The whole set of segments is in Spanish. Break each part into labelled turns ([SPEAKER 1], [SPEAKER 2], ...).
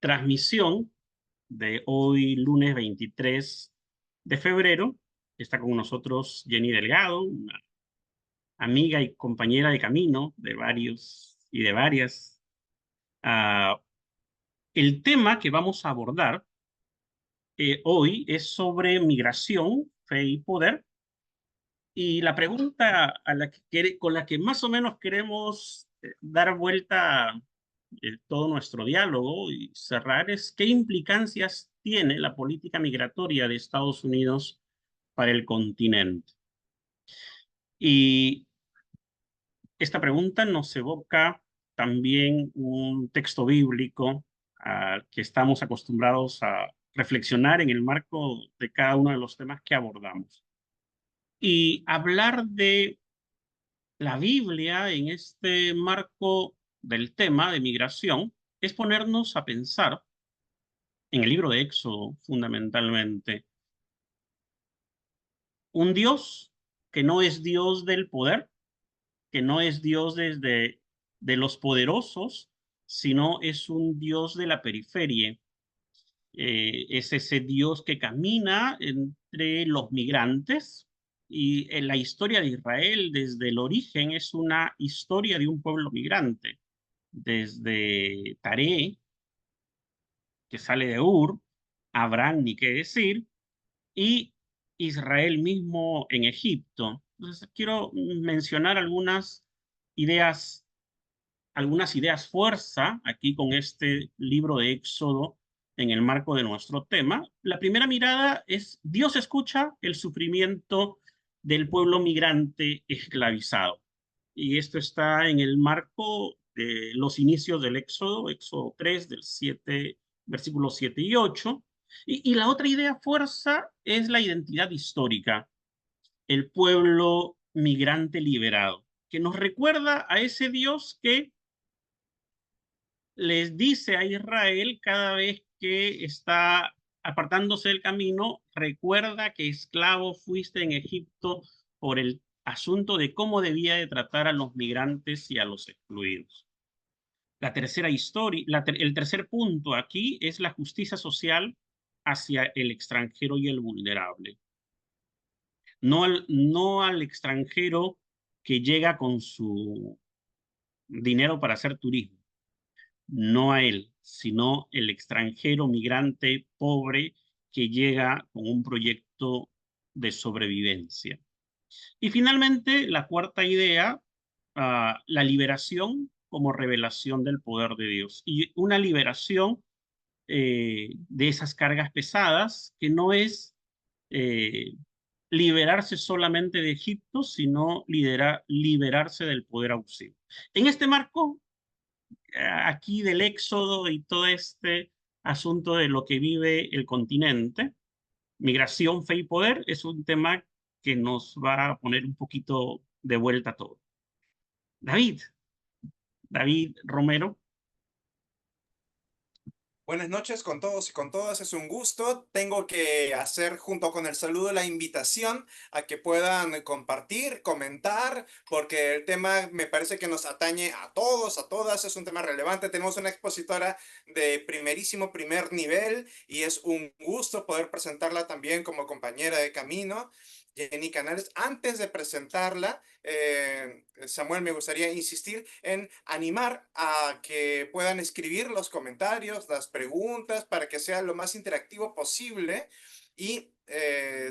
[SPEAKER 1] transmisión de hoy, lunes 23 de febrero. Está con nosotros Jenny Delgado, una amiga y compañera de camino de varios y de varias. Ah, el tema que vamos a abordar hoy es sobre migración, fe y poder. Y la pregunta con la que más o menos queremos dar vuelta todo nuestro diálogo y cerrar es qué implicancias tiene la política migratoria de Estados Unidos para el continente. Y esta pregunta nos evoca también un texto bíblico al que estamos acostumbrados a reflexionar en el marco de cada uno de los temas que abordamos. Y hablar de la Biblia en este marco del tema de migración es ponernos a pensar en el libro de Éxodo, fundamentalmente. Un Dios que no es Dios del poder, que no es Dios de los poderosos, sino es un Dios de la periferia. Es ese Dios que camina entre los migrantes, y en la historia de Israel desde el origen es una historia de un pueblo migrante, desde Taré, que sale de Ur, Abraham, ni qué decir, y Israel mismo en Egipto. Entonces, quiero mencionar ideas, algunas ideas fuerza aquí con este libro de Éxodo en el marco de nuestro tema. La primera mirada es: Dios escucha el sufrimiento del pueblo migrante esclavizado. Y esto está en el marco de los inicios del Éxodo, Éxodo 3, del 7, versículos 7 y 8. Y la otra idea fuerza es la identidad histórica, el pueblo migrante liberado, que nos recuerda a ese Dios que les dice a Israel cada vez que está apartándose del camino: recuerda que esclavo fuiste en Egipto por el asunto de cómo debía de tratar a los migrantes y a los excluidos. La tercera historia, el tercer punto aquí es la justicia social hacia el extranjero y el vulnerable. No al extranjero que llega con su dinero para hacer turismo, no a él, sino el extranjero migrante pobre que llega con un proyecto de sobrevivencia. Y finalmente, la cuarta idea, la liberación como revelación del poder de Dios. Y una liberación de esas cargas pesadas, que no es eh, liberarse solamente de Egipto, sino liberarse del poder abusivo. En este marco, aquí del éxodo y todo este asunto de lo que vive el continente, migración, fe y poder, es un tema que nos va a poner un poquito de vuelta a todo. David Romero.
[SPEAKER 2] Buenas noches con todos y con todas, es un gusto. Tengo que hacer junto con el saludo la invitación a que puedan compartir, comentar, porque el tema me parece que nos atañe a todos, a todas, es un tema relevante. Tenemos una expositora de primerísimo primer nivel y es un gusto poder presentarla también como compañera de camino. Jenny Canales, antes de presentarla, Samuel, me gustaría insistir en animar a que puedan escribir los comentarios, las preguntas, para que sea lo más interactivo posible. Y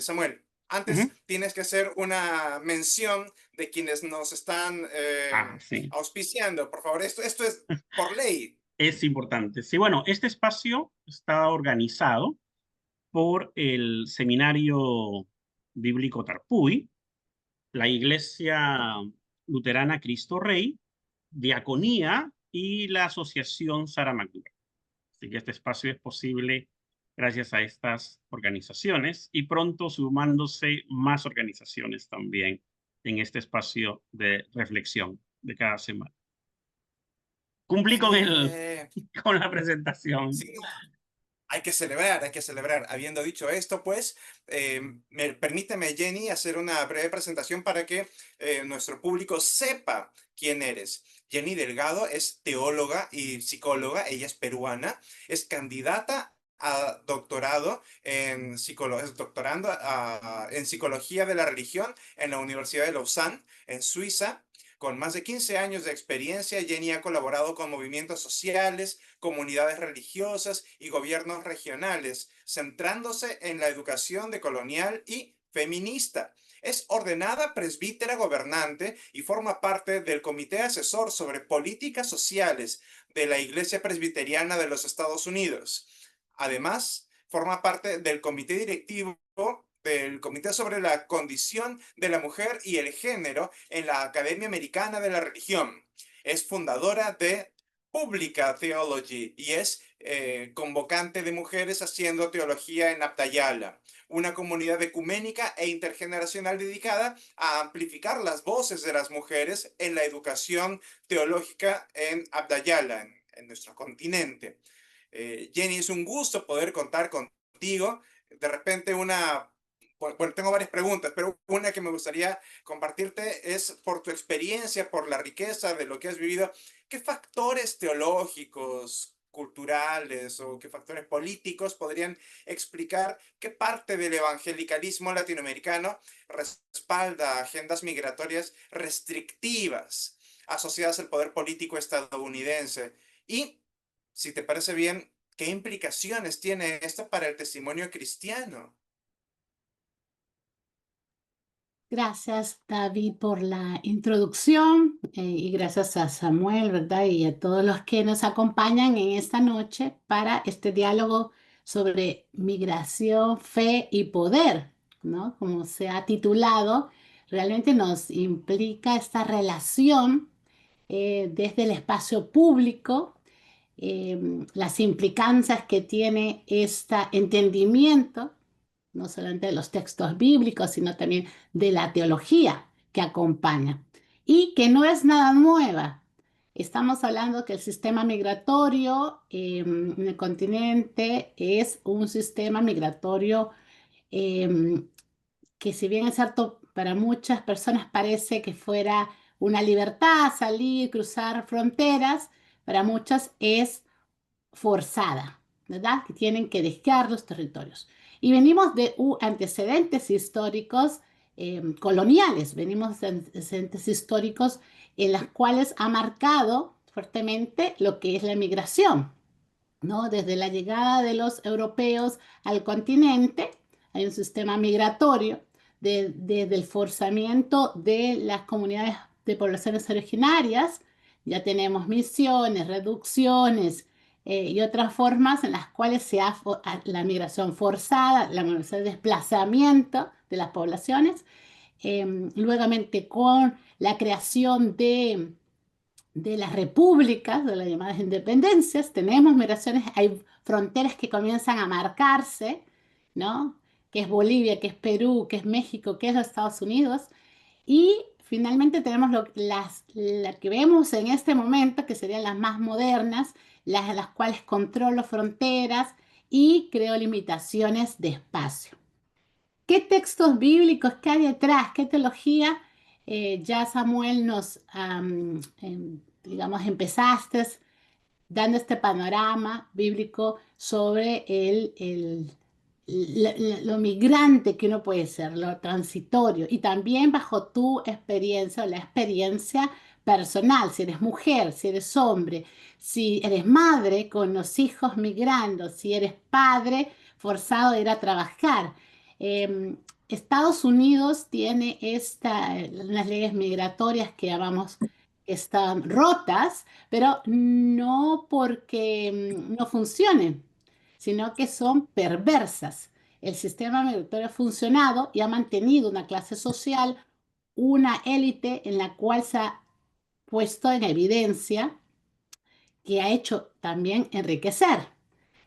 [SPEAKER 2] Samuel, antes
[SPEAKER 1] Uh-huh.
[SPEAKER 2] tienes que hacer una mención de quienes nos están
[SPEAKER 1] Sí,
[SPEAKER 2] auspiciando. Por favor, esto es por ley.
[SPEAKER 1] es importante. Sí, bueno, este espacio está organizado por el Seminario Bíblico Tarpuy, la Iglesia Luterana Cristo Rey, Diaconía y la Asociación Sara McDougall. Así que este espacio es posible gracias a estas organizaciones, y pronto sumándose más organizaciones también en este espacio de reflexión de cada semana. Cumplí
[SPEAKER 2] Sí,
[SPEAKER 1] con, con la presentación.
[SPEAKER 2] sí, Hay que celebrar, hay que celebrar. Habiendo dicho esto, pues, permíteme, Jenny, hacer una breve presentación para que nuestro público sepa quién eres. Jenny Delgado es teóloga y psicóloga, ella es peruana, es candidata a doctorado en, es doctorando en psicología de la religión en la Universidad de Lausanne, en Suiza. Con más de 15 años de experiencia, Jenny ha colaborado con movimientos sociales, comunidades religiosas y gobiernos regionales, centrándose en la educación decolonial y feminista. Es ordenada presbítera gobernante y forma parte del Comité Asesor sobre Políticas Sociales de la Iglesia Presbiteriana de los Estados Unidos. Además, forma parte del Comité Directivo del Comité sobre la Condición de la Mujer y el Género en la Academia Americana de la Religión. Es fundadora de Publica Theology y es convocante de mujeres haciendo teología en Abdayala, una comunidad ecuménica e intergeneracional dedicada a amplificar las voces de las mujeres en la educación teológica en Abdayala, en nuestro continente. Jenny, es un gusto poder contar contigo. De repente bueno, tengo varias preguntas, pero una que me gustaría compartirte es por tu experiencia, por la riqueza de lo que has vivido. ¿Qué factores teológicos, culturales o qué factores políticos podrían explicar qué parte del evangelicalismo latinoamericano respalda agendas migratorias restrictivas asociadas al poder político estadounidense? Y, si te parece bien, ¿qué implicaciones tiene esto para el testimonio cristiano?
[SPEAKER 3] Gracias, David, por la introducción y gracias a Samuel, ¿verdad? Y a todos los que nos acompañan en esta noche para este diálogo sobre migración, fe y poder, ¿no? Como se ha titulado, realmente nos implica esta relación desde el espacio público, las implicancias que tiene este entendimiento no solamente de los textos bíblicos, sino también de la teología que acompaña y que no es nada nueva. Estamos hablando que el sistema migratorio en el continente es un sistema migratorio eh, que si bien es cierto, para muchas personas parece que fuera una libertad salir, cruzar fronteras, para muchas es forzada, ¿verdad? Que tienen que dejar los territorios. Y venimos de antecedentes históricos coloniales, venimos de antecedentes históricos en los cuales ha marcado fuertemente lo que es la migración, ¿no? Desde la llegada de los europeos al continente, hay un sistema migratorio desde el forzamiento de las comunidades de poblaciones originarias, ya tenemos misiones, reducciones y otras formas en las cuales se ha la migración forzada, la migración de desplazamiento de las poblaciones, luego con la creación de las repúblicas, de las llamadas independencias, tenemos migraciones, hay fronteras que comienzan a marcarse, ¿no? Que es Bolivia, que es Perú, que es México, que es los Estados Unidos, y finalmente tenemos las que vemos en este momento, que serían las más modernas, las cuales controlo fronteras y creo limitaciones de espacio. ¿Qué textos bíblicos, qué hay detrás, qué teología? Ya Samuel digamos, empezaste dando este panorama bíblico sobre lo migrante que uno puede ser, lo transitorio, y también bajo tu experiencia o la experiencia personal, si eres mujer, si eres hombre, si eres madre con los hijos migrando, si eres padre forzado a ir a trabajar. Estados Unidos tiene unas leyes migratorias que llamamos que están rotas, pero no porque no funcionen, sino que son perversas. El sistema migratorio ha funcionado y ha mantenido una clase social, una élite en la cual se ha puesto en evidencia que ha hecho también enriquecer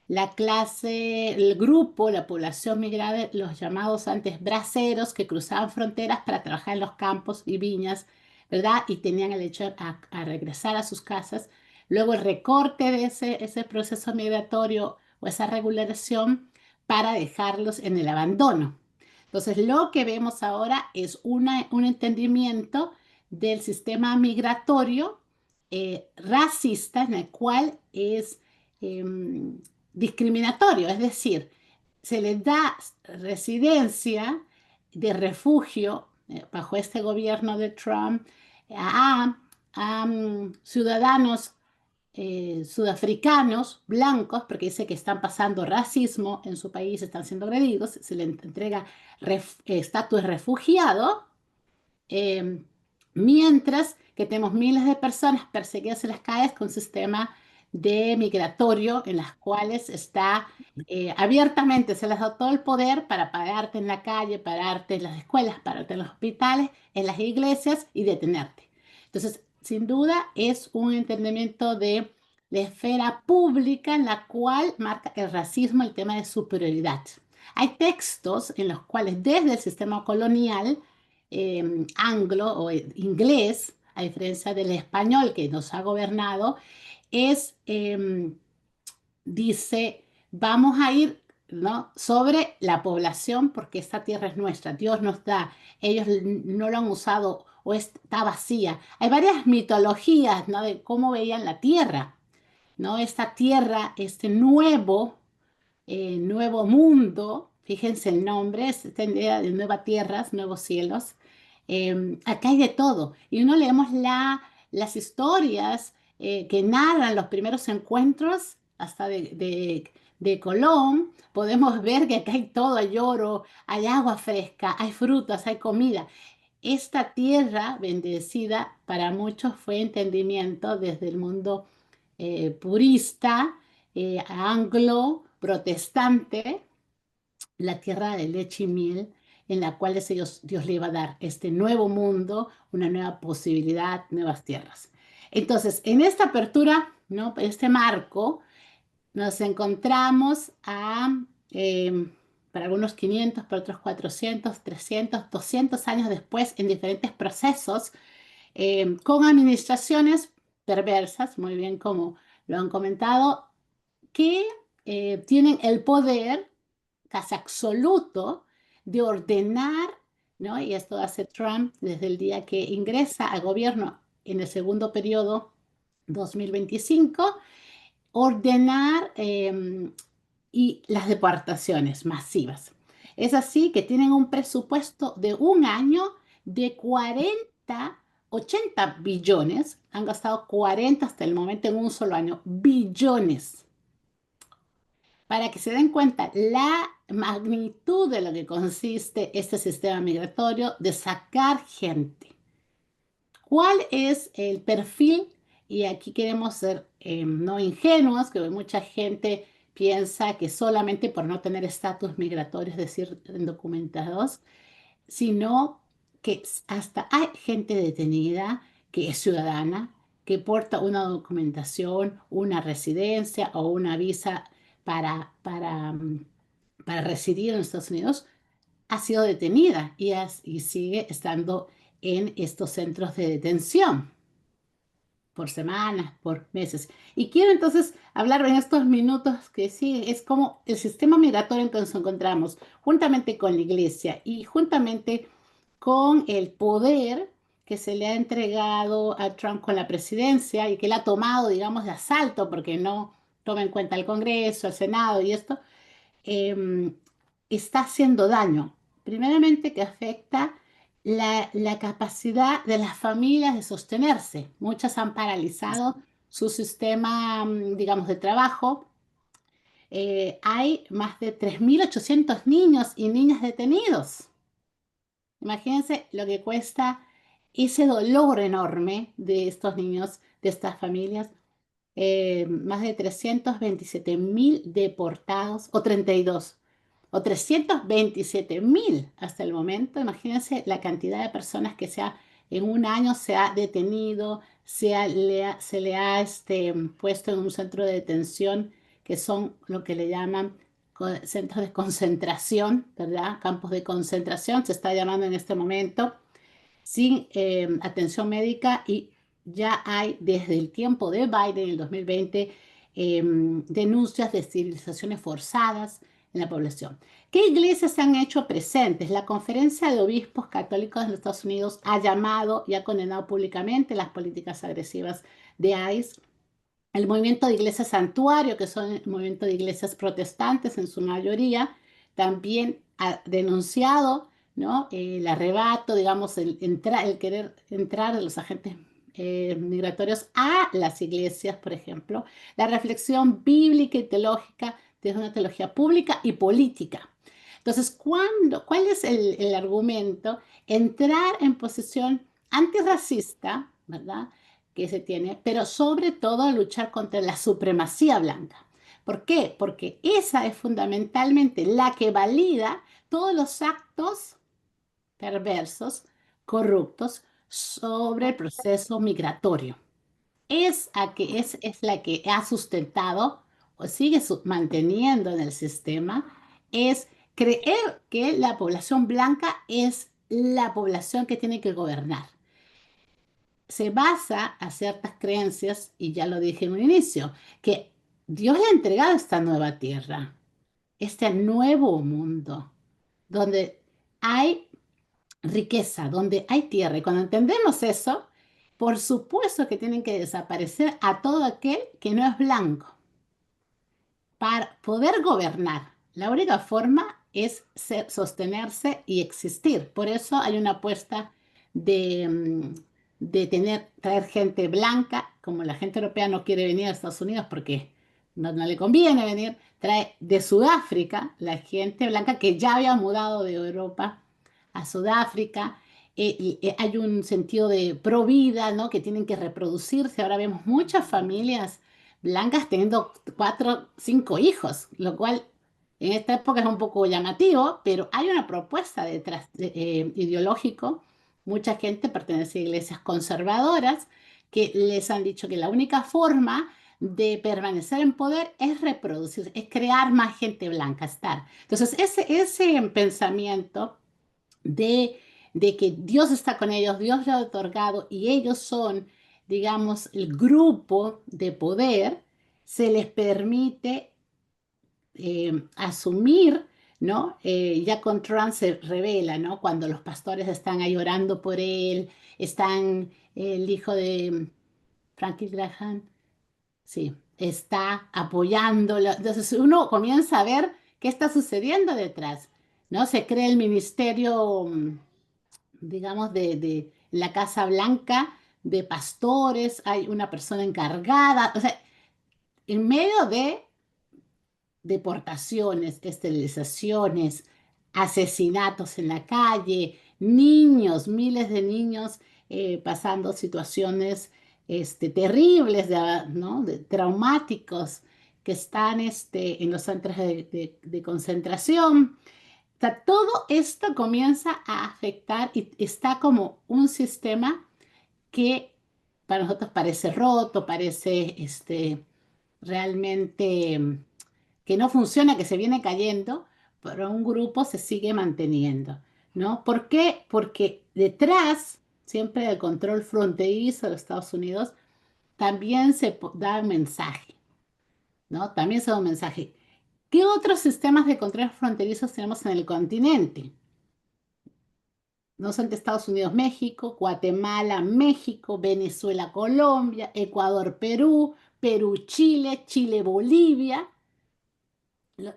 [SPEAKER 3] la clase, el grupo, la población migrada, los llamados antes braceros, que cruzaban fronteras para trabajar en los campos y viñas, ¿verdad? Y tenían el hecho a regresar a sus casas. Luego el recorte de ese proceso migratorio o esa regulación para dejarlos en el abandono. Entonces, lo que vemos ahora es un entendimiento del sistema migratorio racista, en el cual es discriminatorio, es decir, se les da residencia de refugio bajo este gobierno de Trump a ciudadanos sudafricanos blancos, porque dice que están pasando racismo en su país, están siendo agredidos, se les entrega estatus de refugiado, eh, mientras que tenemos miles de personas perseguidas en las calles con un sistema de migratorio en las cuales está abiertamente, se les da todo el poder para pararte en la calle, pararte en las escuelas, pararte en los hospitales, en las iglesias y detenerte. Entonces, sin duda es un entendimiento de la esfera pública en la cual marca el racismo el tema de superioridad. Hay textos en los cuales desde el sistema colonial anglo o inglés, a diferencia del español que nos ha gobernado, es, dice, vamos a ir, ¿no?, sobre la población porque esta tierra es nuestra, Dios nos da, ellos no lo han usado o está vacía. Hay varias mitologías, ¿no?, de cómo veían la tierra, ¿no? Esta tierra, este nuevo mundo, fíjense el nombre, es esta idea de nuevas tierras, nuevos cielos. Acá hay de todo. Y uno leemos las historias que narran los primeros encuentros, hasta de Colón, podemos ver que acá hay todo, hay oro, hay agua fresca, hay frutas, hay comida. Esta tierra bendecida para muchos fue entendimiento desde el mundo purista, anglo, protestante, la tierra de leche y miel, en la cual Dios le iba a dar este nuevo mundo, una nueva posibilidad, nuevas tierras. Entonces, en esta apertura, ¿no?, este marco, nos encontramos para algunos 500, para otros 400, 300, 200 años después, en diferentes procesos, con administraciones perversas, muy bien como lo han comentado, que tienen el poder casi absoluto de ordenar, ¿no? Y esto hace Trump desde el día que ingresa al gobierno en el segundo periodo 2025, ordenar y las deportaciones masivas. Es así que tienen un presupuesto de un año de 40, 80 billones, han gastado 40 hasta el momento en un solo año, billones, para que se den cuenta la magnitud de lo que consiste este sistema migratorio de sacar gente. ¿Cuál es el perfil? Y aquí queremos ser no ingenuos, que mucha gente piensa que solamente por no tener estatus migratorio, es decir, indocumentados, sino que hasta hay gente detenida que es ciudadana, que porta una documentación, una residencia o una visa para residir en Estados Unidos, ha sido detenida y sigue estando en estos centros de detención por semanas, por meses. Y quiero entonces hablar en estos minutos que sí, es como el sistema migratorio en que nos encontramos, juntamente con la iglesia y juntamente con el poder que se le ha entregado a Trump con la presidencia y que él ha tomado, digamos, de asalto porque no toma en cuenta el Congreso, el Senado y esto, eh, está haciendo daño. Primeramente que afecta la capacidad de las familias de sostenerse. Muchas han paralizado su sistema, digamos, de trabajo. Hay más de 3.800 niños y niñas detenidos. Imagínense lo que cuesta ese dolor enorme de estos niños, de estas familias. Más de 327.000 deportados, o 32, o 327.000 hasta el momento. Imagínense la cantidad de personas que en un año se ha detenido, se le ha puesto en un centro de detención, que son lo que le llaman centros de concentración, ¿verdad? Campos de concentración, se está llamando en este momento, sin atención médica, y ya hay desde el tiempo de Biden en el 2020 denuncias de esterilizaciones forzadas en la población. ¿Qué iglesias se han hecho presentes? La Conferencia de Obispos Católicos de los Estados Unidos ha llamado y ha condenado públicamente las políticas agresivas de ICE. El movimiento de iglesias santuario, que son el movimiento de iglesias protestantes en su mayoría, también ha denunciado, ¿no?, el arrebato, digamos, el querer entrar de los agentes migratorios a las iglesias, por ejemplo, la reflexión bíblica y teológica desde una teología pública y política. Entonces, ¿cuál es el argumento? Entrar en posición antirracista, ¿verdad?, que se tiene, pero sobre todo luchar contra la supremacía blanca. ¿Por qué? Porque esa es fundamentalmente la que valida todos los actos perversos, corruptos sobre el proceso migratorio. Es la que ha sustentado o sigue manteniendo en el sistema, es creer que la población blanca es la población que tiene que gobernar. Se basa a ciertas creencias, y ya lo dije en un inicio, que Dios le ha entregado esta nueva tierra, este nuevo mundo, donde hay riqueza, donde hay tierra. Y cuando entendemos eso, por supuesto que tienen que desaparecer a todo aquel que no es blanco para poder gobernar. La única forma es sostenerse y existir. Por eso hay una apuesta de traer gente blanca, como la gente europea no quiere venir a Estados Unidos porque no le conviene venir, trae de Sudáfrica la gente blanca que ya había mudado de Europa a Sudáfrica. Hay un sentido de pro vida, ¿no?, que tienen que reproducirse. Ahora vemos muchas familias blancas teniendo 4, 5 hijos, lo cual en esta época es un poco llamativo, pero hay una propuesta detrás ideológico. Mucha gente pertenece a iglesias conservadoras que les han dicho que la única forma de permanecer en poder es reproducir, es crear más gente blanca, estar. Entonces, ese pensamiento de, de que Dios está con ellos, Dios le ha otorgado y ellos son, digamos, el grupo de poder, se les permite asumir, ¿no? Ya con Trump se revela, ¿no?, cuando los pastores están ahí orando por él, están el hijo de Franklin Graham, sí, está apoyándolo. Entonces uno comienza a ver qué está sucediendo detrás, ¿no? Se crea el ministerio, digamos, de la Casa Blanca, de pastores, hay una persona encargada, o sea, en medio de deportaciones, esterilizaciones, asesinatos en la calle, niños, miles de niños pasando situaciones terribles, ¿no?, traumáticos, que están en los centros de concentración. O sea, todo esto comienza a afectar y está como un sistema que para nosotros parece roto, parece realmente que no funciona, que se viene cayendo, pero un grupo se sigue manteniendo, ¿no? ¿Por qué? Porque detrás, siempre del control fronterizo de los Estados Unidos, también se da un mensaje, ¿no? También se da un mensaje. ¿Qué otros sistemas de control fronterizos tenemos en el continente? No son de Estados Unidos, México, Guatemala, México, Venezuela, Colombia, Ecuador, Perú, Perú, Chile, Chile, Bolivia.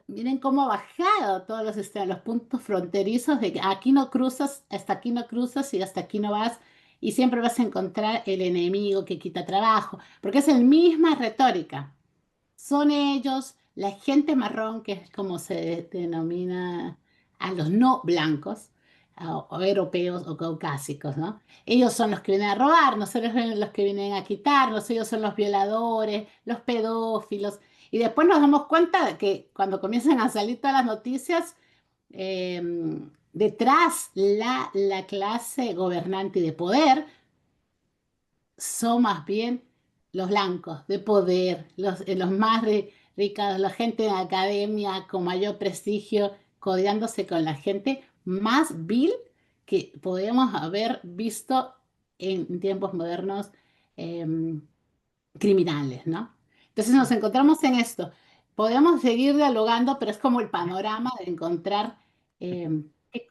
[SPEAKER 3] Miren cómo ha bajado todos los puntos fronterizos de que aquí no cruzas, hasta aquí no cruzas y hasta aquí no vas, y siempre vas a encontrar el enemigo que quita trabajo, porque es la misma retórica. Son ellos, la gente marrón, que es como se denomina a los no blancos, o europeos o caucásicos, ¿no? Ellos son los que vienen a robar, nosotros somos los que vienen a quitarnos, ellos son los violadores, los pedófilos. Y después nos damos cuenta de que cuando comienzan a salir todas las noticias, eh, detrás la clase gobernante y de poder son más bien los blancos de poder, los más ricos, la gente de academia con mayor prestigio, codeándose con la gente más vil que podemos haber visto en tiempos modernos, criminales, ¿no? Entonces nos encontramos en esto. Podemos seguir dialogando, pero es como el panorama de encontrar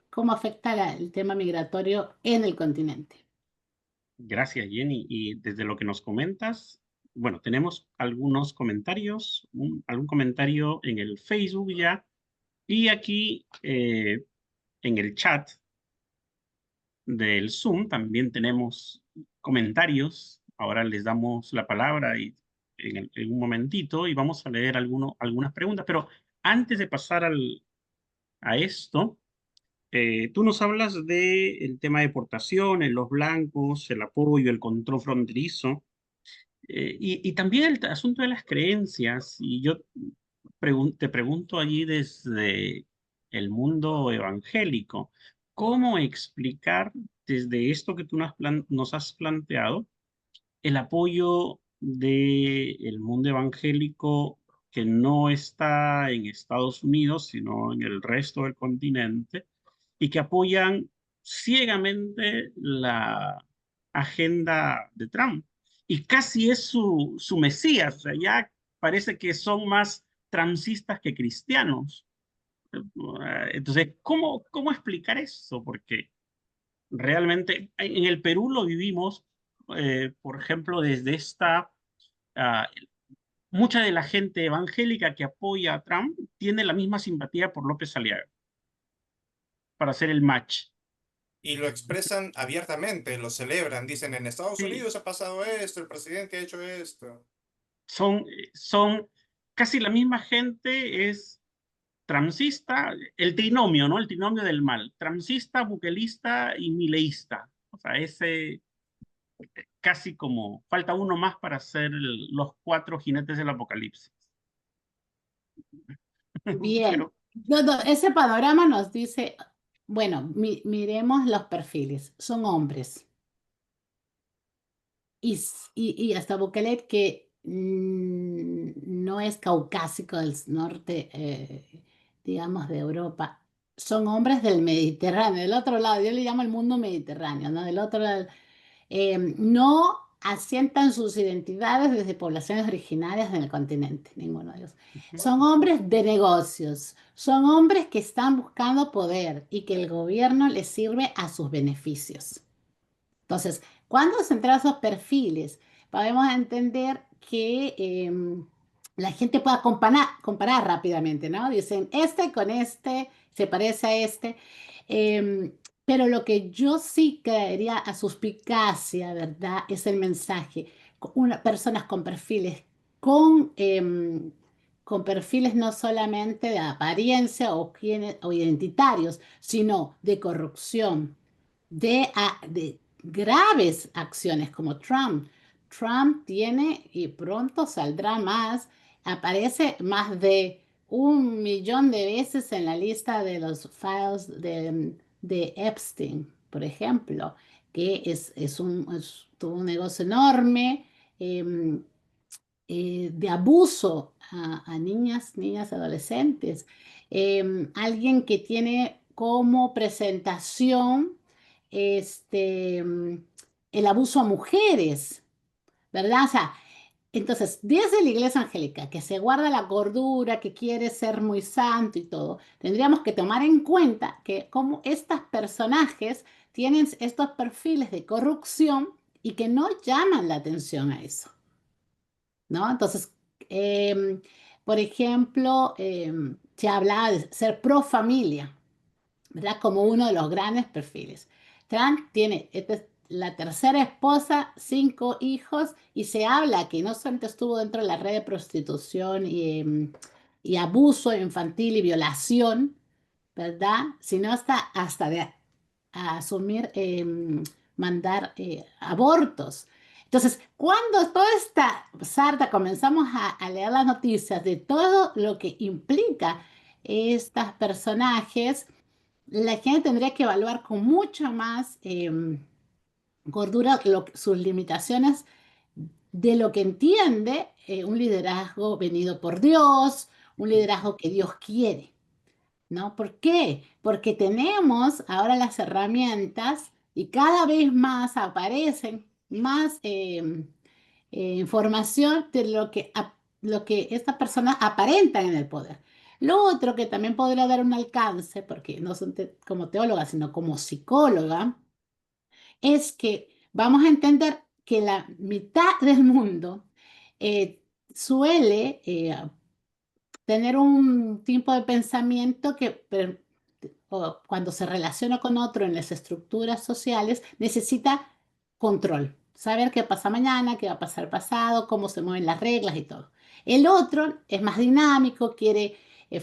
[SPEAKER 3] cómo afecta el tema migratorio en el continente.
[SPEAKER 1] Gracias, Jenny. Y desde lo que nos comentas, bueno, tenemos algunos comentarios, algún comentario en el Facebook ya, y aquí en el chat del Zoom también tenemos comentarios. Ahora les damos la palabra y en un momentito y vamos a leer algunas preguntas. Pero antes de pasar a esto, tú nos hablas del tema de deportaciones, los blancos, el apoyo, el control fronterizo. Y también el asunto de las creencias, y yo te pregunto allí desde el mundo evangélico, ¿cómo explicar desde esto que tú nos has planteado el apoyo del mundo evangélico que no está en Estados Unidos, sino en el resto del continente, y que apoyan ciegamente la agenda de Trump? Y casi es su mesías, o sea, ya parece que son más trumpcistas que cristianos. Entonces, ¿cómo explicar eso? Porque realmente en el Perú lo vivimos, por ejemplo, desde ah, mucha de la gente evangélica que apoya a Trump tiene la misma simpatía por López Aliaga, para hacer el match.
[SPEAKER 2] Y lo expresan abiertamente, lo celebran, dicen, en Estados
[SPEAKER 1] Sí,
[SPEAKER 2] Unidos ha pasado esto, el presidente ha hecho esto.
[SPEAKER 1] son casi la misma gente, es trumpista, el trinomio, ¿no? El trinomio del mal, trumpista, buquelista y mileísta. O sea, ese casi como falta uno más para ser los cuatro jinetes del apocalipsis.
[SPEAKER 3] Bien,
[SPEAKER 1] Pero
[SPEAKER 3] ese panorama nos dice, bueno, miremos los perfiles, son hombres. Y hasta Bukele, que no es caucásico del norte, digamos, de Europa, son hombres del Mediterráneo, del otro lado, yo le llamo el mundo mediterráneo, ¿no? Del otro lado, no asientan sus identidades desde poblaciones originarias en el continente, ninguno de ellos. Son hombres de negocios, son hombres que están buscando poder y que el gobierno les sirve a sus beneficios. Entonces, cuando se entra a esos perfiles, podemos entender que la gente pueda comparar rápidamente, ¿no? Dicen, este con este se parece a este. Pero lo que yo sí creería a suspicacia, ¿verdad? Es el mensaje. Personas con perfiles no solamente de apariencia o identitarios, sino de corrupción, de graves acciones como Trump. Trump tiene, y pronto saldrá más, aparece más de 1 millón de veces en la lista de los files de Epstein, por ejemplo, que tuvo un negocio enorme de abuso a niñas, adolescentes. Alguien que tiene como presentación el abuso a mujeres, ¿verdad? O sea, entonces, desde la iglesia angélica, que se guarda la cordura, que quiere ser muy santo y todo, tendríamos que tomar en cuenta que como estos personajes tienen estos perfiles de corrupción y que no llaman la atención a eso, ¿no? Entonces, em, por ejemplo, se hablaba de ser pro familia, ¿verdad? Como uno de los grandes perfiles. Trump tiene, esta es la tercera esposa, 5 hijos, y se habla que no solamente estuvo dentro de la red de prostitución y abuso infantil y violación, ¿verdad? Sino hasta de asumir, mandar abortos. Entonces, cuando toda esta sarta comenzamos a leer las noticias de todo lo que implica estos personajes, la gente tendría que evaluar con mucho más gordura sus limitaciones de lo que entiende un liderazgo venido por Dios, un liderazgo que Dios quiere, ¿no? ¿Por qué? Porque tenemos ahora las herramientas y cada vez más aparecen más información de lo que lo que estas personas aparentan en el poder. Lo otro que también podría dar un alcance, porque no son como teóloga, sino como psicóloga, es que vamos a entender que la mitad del mundo suele tener un tipo de pensamiento que o cuando se relaciona con otro en las estructuras sociales necesita control, saber qué pasa mañana, qué va a pasar pasado, cómo se mueven las reglas y todo. El otro es más dinámico, quiere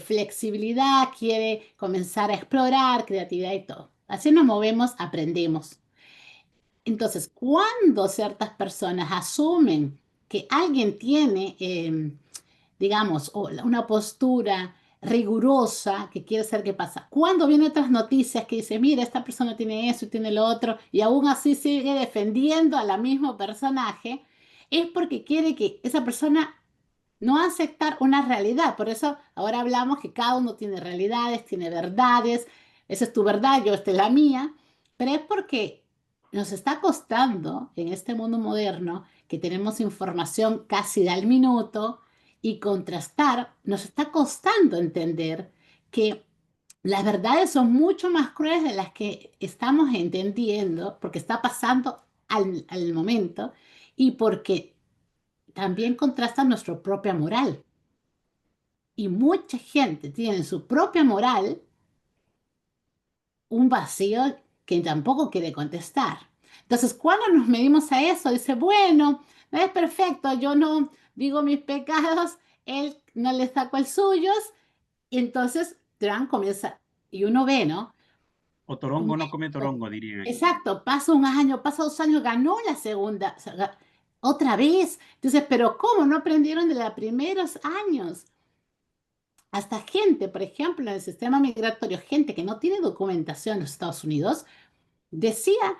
[SPEAKER 3] flexibilidad, quiere comenzar a explorar, creatividad y todo. Así nos movemos, aprendemos. Entonces, cuando ciertas personas asumen que alguien tiene digamos, o una postura rigurosa que quiere saber qué pasa. Cuando vienen otras noticias que dice, mira, esta persona tiene eso y tiene lo otro, y aún así sigue defendiendo a la mismo personaje, es porque quiere que esa persona no aceptar una realidad. Por eso ahora hablamos que cada uno tiene realidades, tiene verdades. Esa es tu verdad, esta es la mía. Pero es porque nos está costando en este mundo moderno que tenemos información casi al minuto y contrastar, nos está costando entender que las verdades son mucho más crueles de las que estamos entendiendo porque está pasando al momento y porque también contrasta nuestra propia moral. Y mucha gente tiene en su propia moral un vacío que tampoco quiere contestar. Entonces, cuando nos medimos a eso, dice, bueno, no es perfecto, yo no digo mis pecados, él no le saco el suyos, y entonces Trump comienza, y uno ve, ¿no?
[SPEAKER 1] O torongo no come torongo, dirían aquí.
[SPEAKER 3] Exacto, pasa un año, pasa 2 años, ganó la segunda, o sea, otra vez. Entonces, pero ¿cómo no aprendieron de los primeros años? Hasta gente, por ejemplo, en el sistema migratorio, gente que no tiene documentación en los Estados Unidos, decía,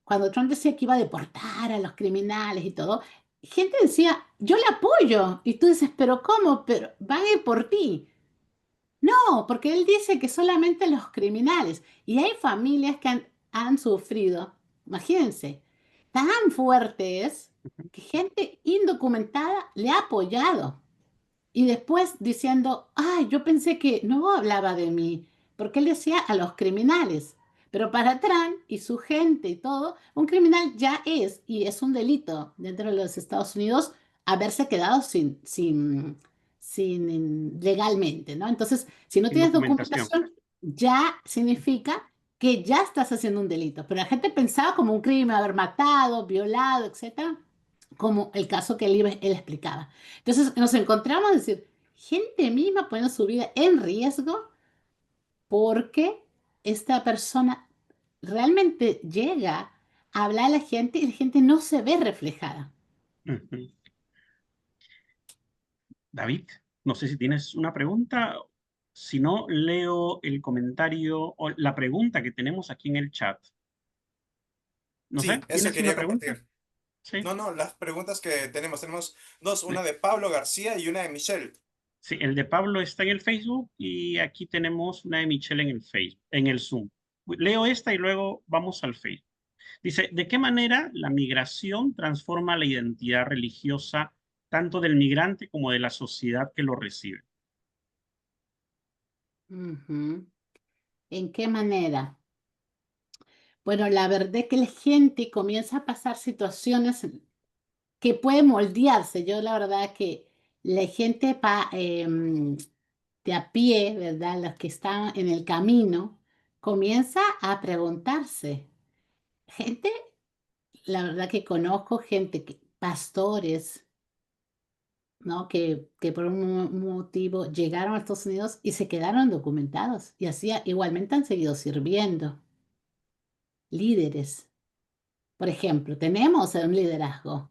[SPEAKER 3] cuando Trump decía que iba a deportar a los criminales y todo, gente decía, yo le apoyo. Y tú dices, pero ¿cómo? Pero van a ir por ti. No, porque él dice que solamente los criminales. Y hay familias que han sufrido, imagínense, tan fuerte es que gente indocumentada le ha apoyado. Y después diciendo, ay, yo pensé que no hablaba de mí, porque él decía a los criminales. Pero para Trump y su gente y todo, un criminal ya es, y es un delito dentro de los Estados Unidos, haberse quedado sin legalmente, ¿no? Entonces, si no
[SPEAKER 1] Sin
[SPEAKER 3] tienes
[SPEAKER 1] documentación.
[SPEAKER 3] documentación, ya significa que ya estás haciendo un delito. Pero la gente pensaba como un crimen, haber matado, violado, etcétera, como el caso que él explicaba. Entonces nos encontramos, es decir, gente misma poniendo su vida en riesgo porque esta persona realmente llega a hablar a la gente y la gente no se ve reflejada.
[SPEAKER 1] Ujú. David, no sé si tienes una pregunta. Si no, leo el comentario o la pregunta que tenemos aquí en el chat. No sé,
[SPEAKER 2] Sí, eso
[SPEAKER 1] ¿tienes una
[SPEAKER 2] quería
[SPEAKER 1] pregunta?
[SPEAKER 2] compartir.
[SPEAKER 1] Sí.
[SPEAKER 2] No, las preguntas que tenemos dos, una de Pablo García y una de Michelle.
[SPEAKER 1] Sí, el de Pablo está en el Facebook y aquí tenemos una de Michelle en el Facebook, en el Zoom. Leo esta y luego vamos al Facebook. Dice, ¿de qué manera la migración transforma la identidad religiosa tanto del migrante como de la sociedad que lo recibe?
[SPEAKER 3] Ujú. ¿En qué manera? Bueno, la verdad es que la gente comienza a pasar situaciones que puede moldearse. Yo la verdad que la gente de a pie, ¿verdad? Los que están en el camino, comienza a preguntarse. Gente, la verdad que conozco gente, pastores, ¿no? Que por un motivo llegaron a Estados Unidos y se quedaron documentados y así igualmente han seguido sirviendo. Líderes, por ejemplo, tenemos un liderazgo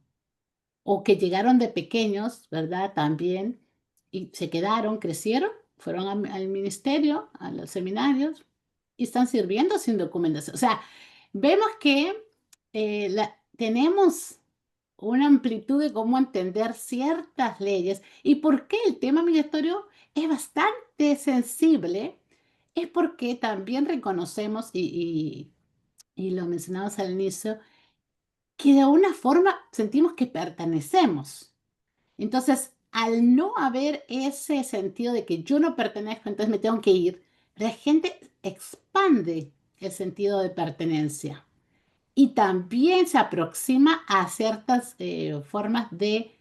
[SPEAKER 3] o que llegaron de pequeños, ¿verdad? También, y se quedaron, crecieron, fueron al ministerio, a los seminarios, y están sirviendo sin documentación. O sea, vemos que tenemos una amplitud de cómo entender ciertas leyes y por qué el tema migratorio es bastante sensible, es porque también reconocemos, y lo mencionamos al inicio, que de alguna forma sentimos que pertenecemos. Entonces, al no haber ese sentido de que yo no pertenezco, entonces me tengo que ir, la gente expande el sentido de pertenencia y también se aproxima a ciertas formas de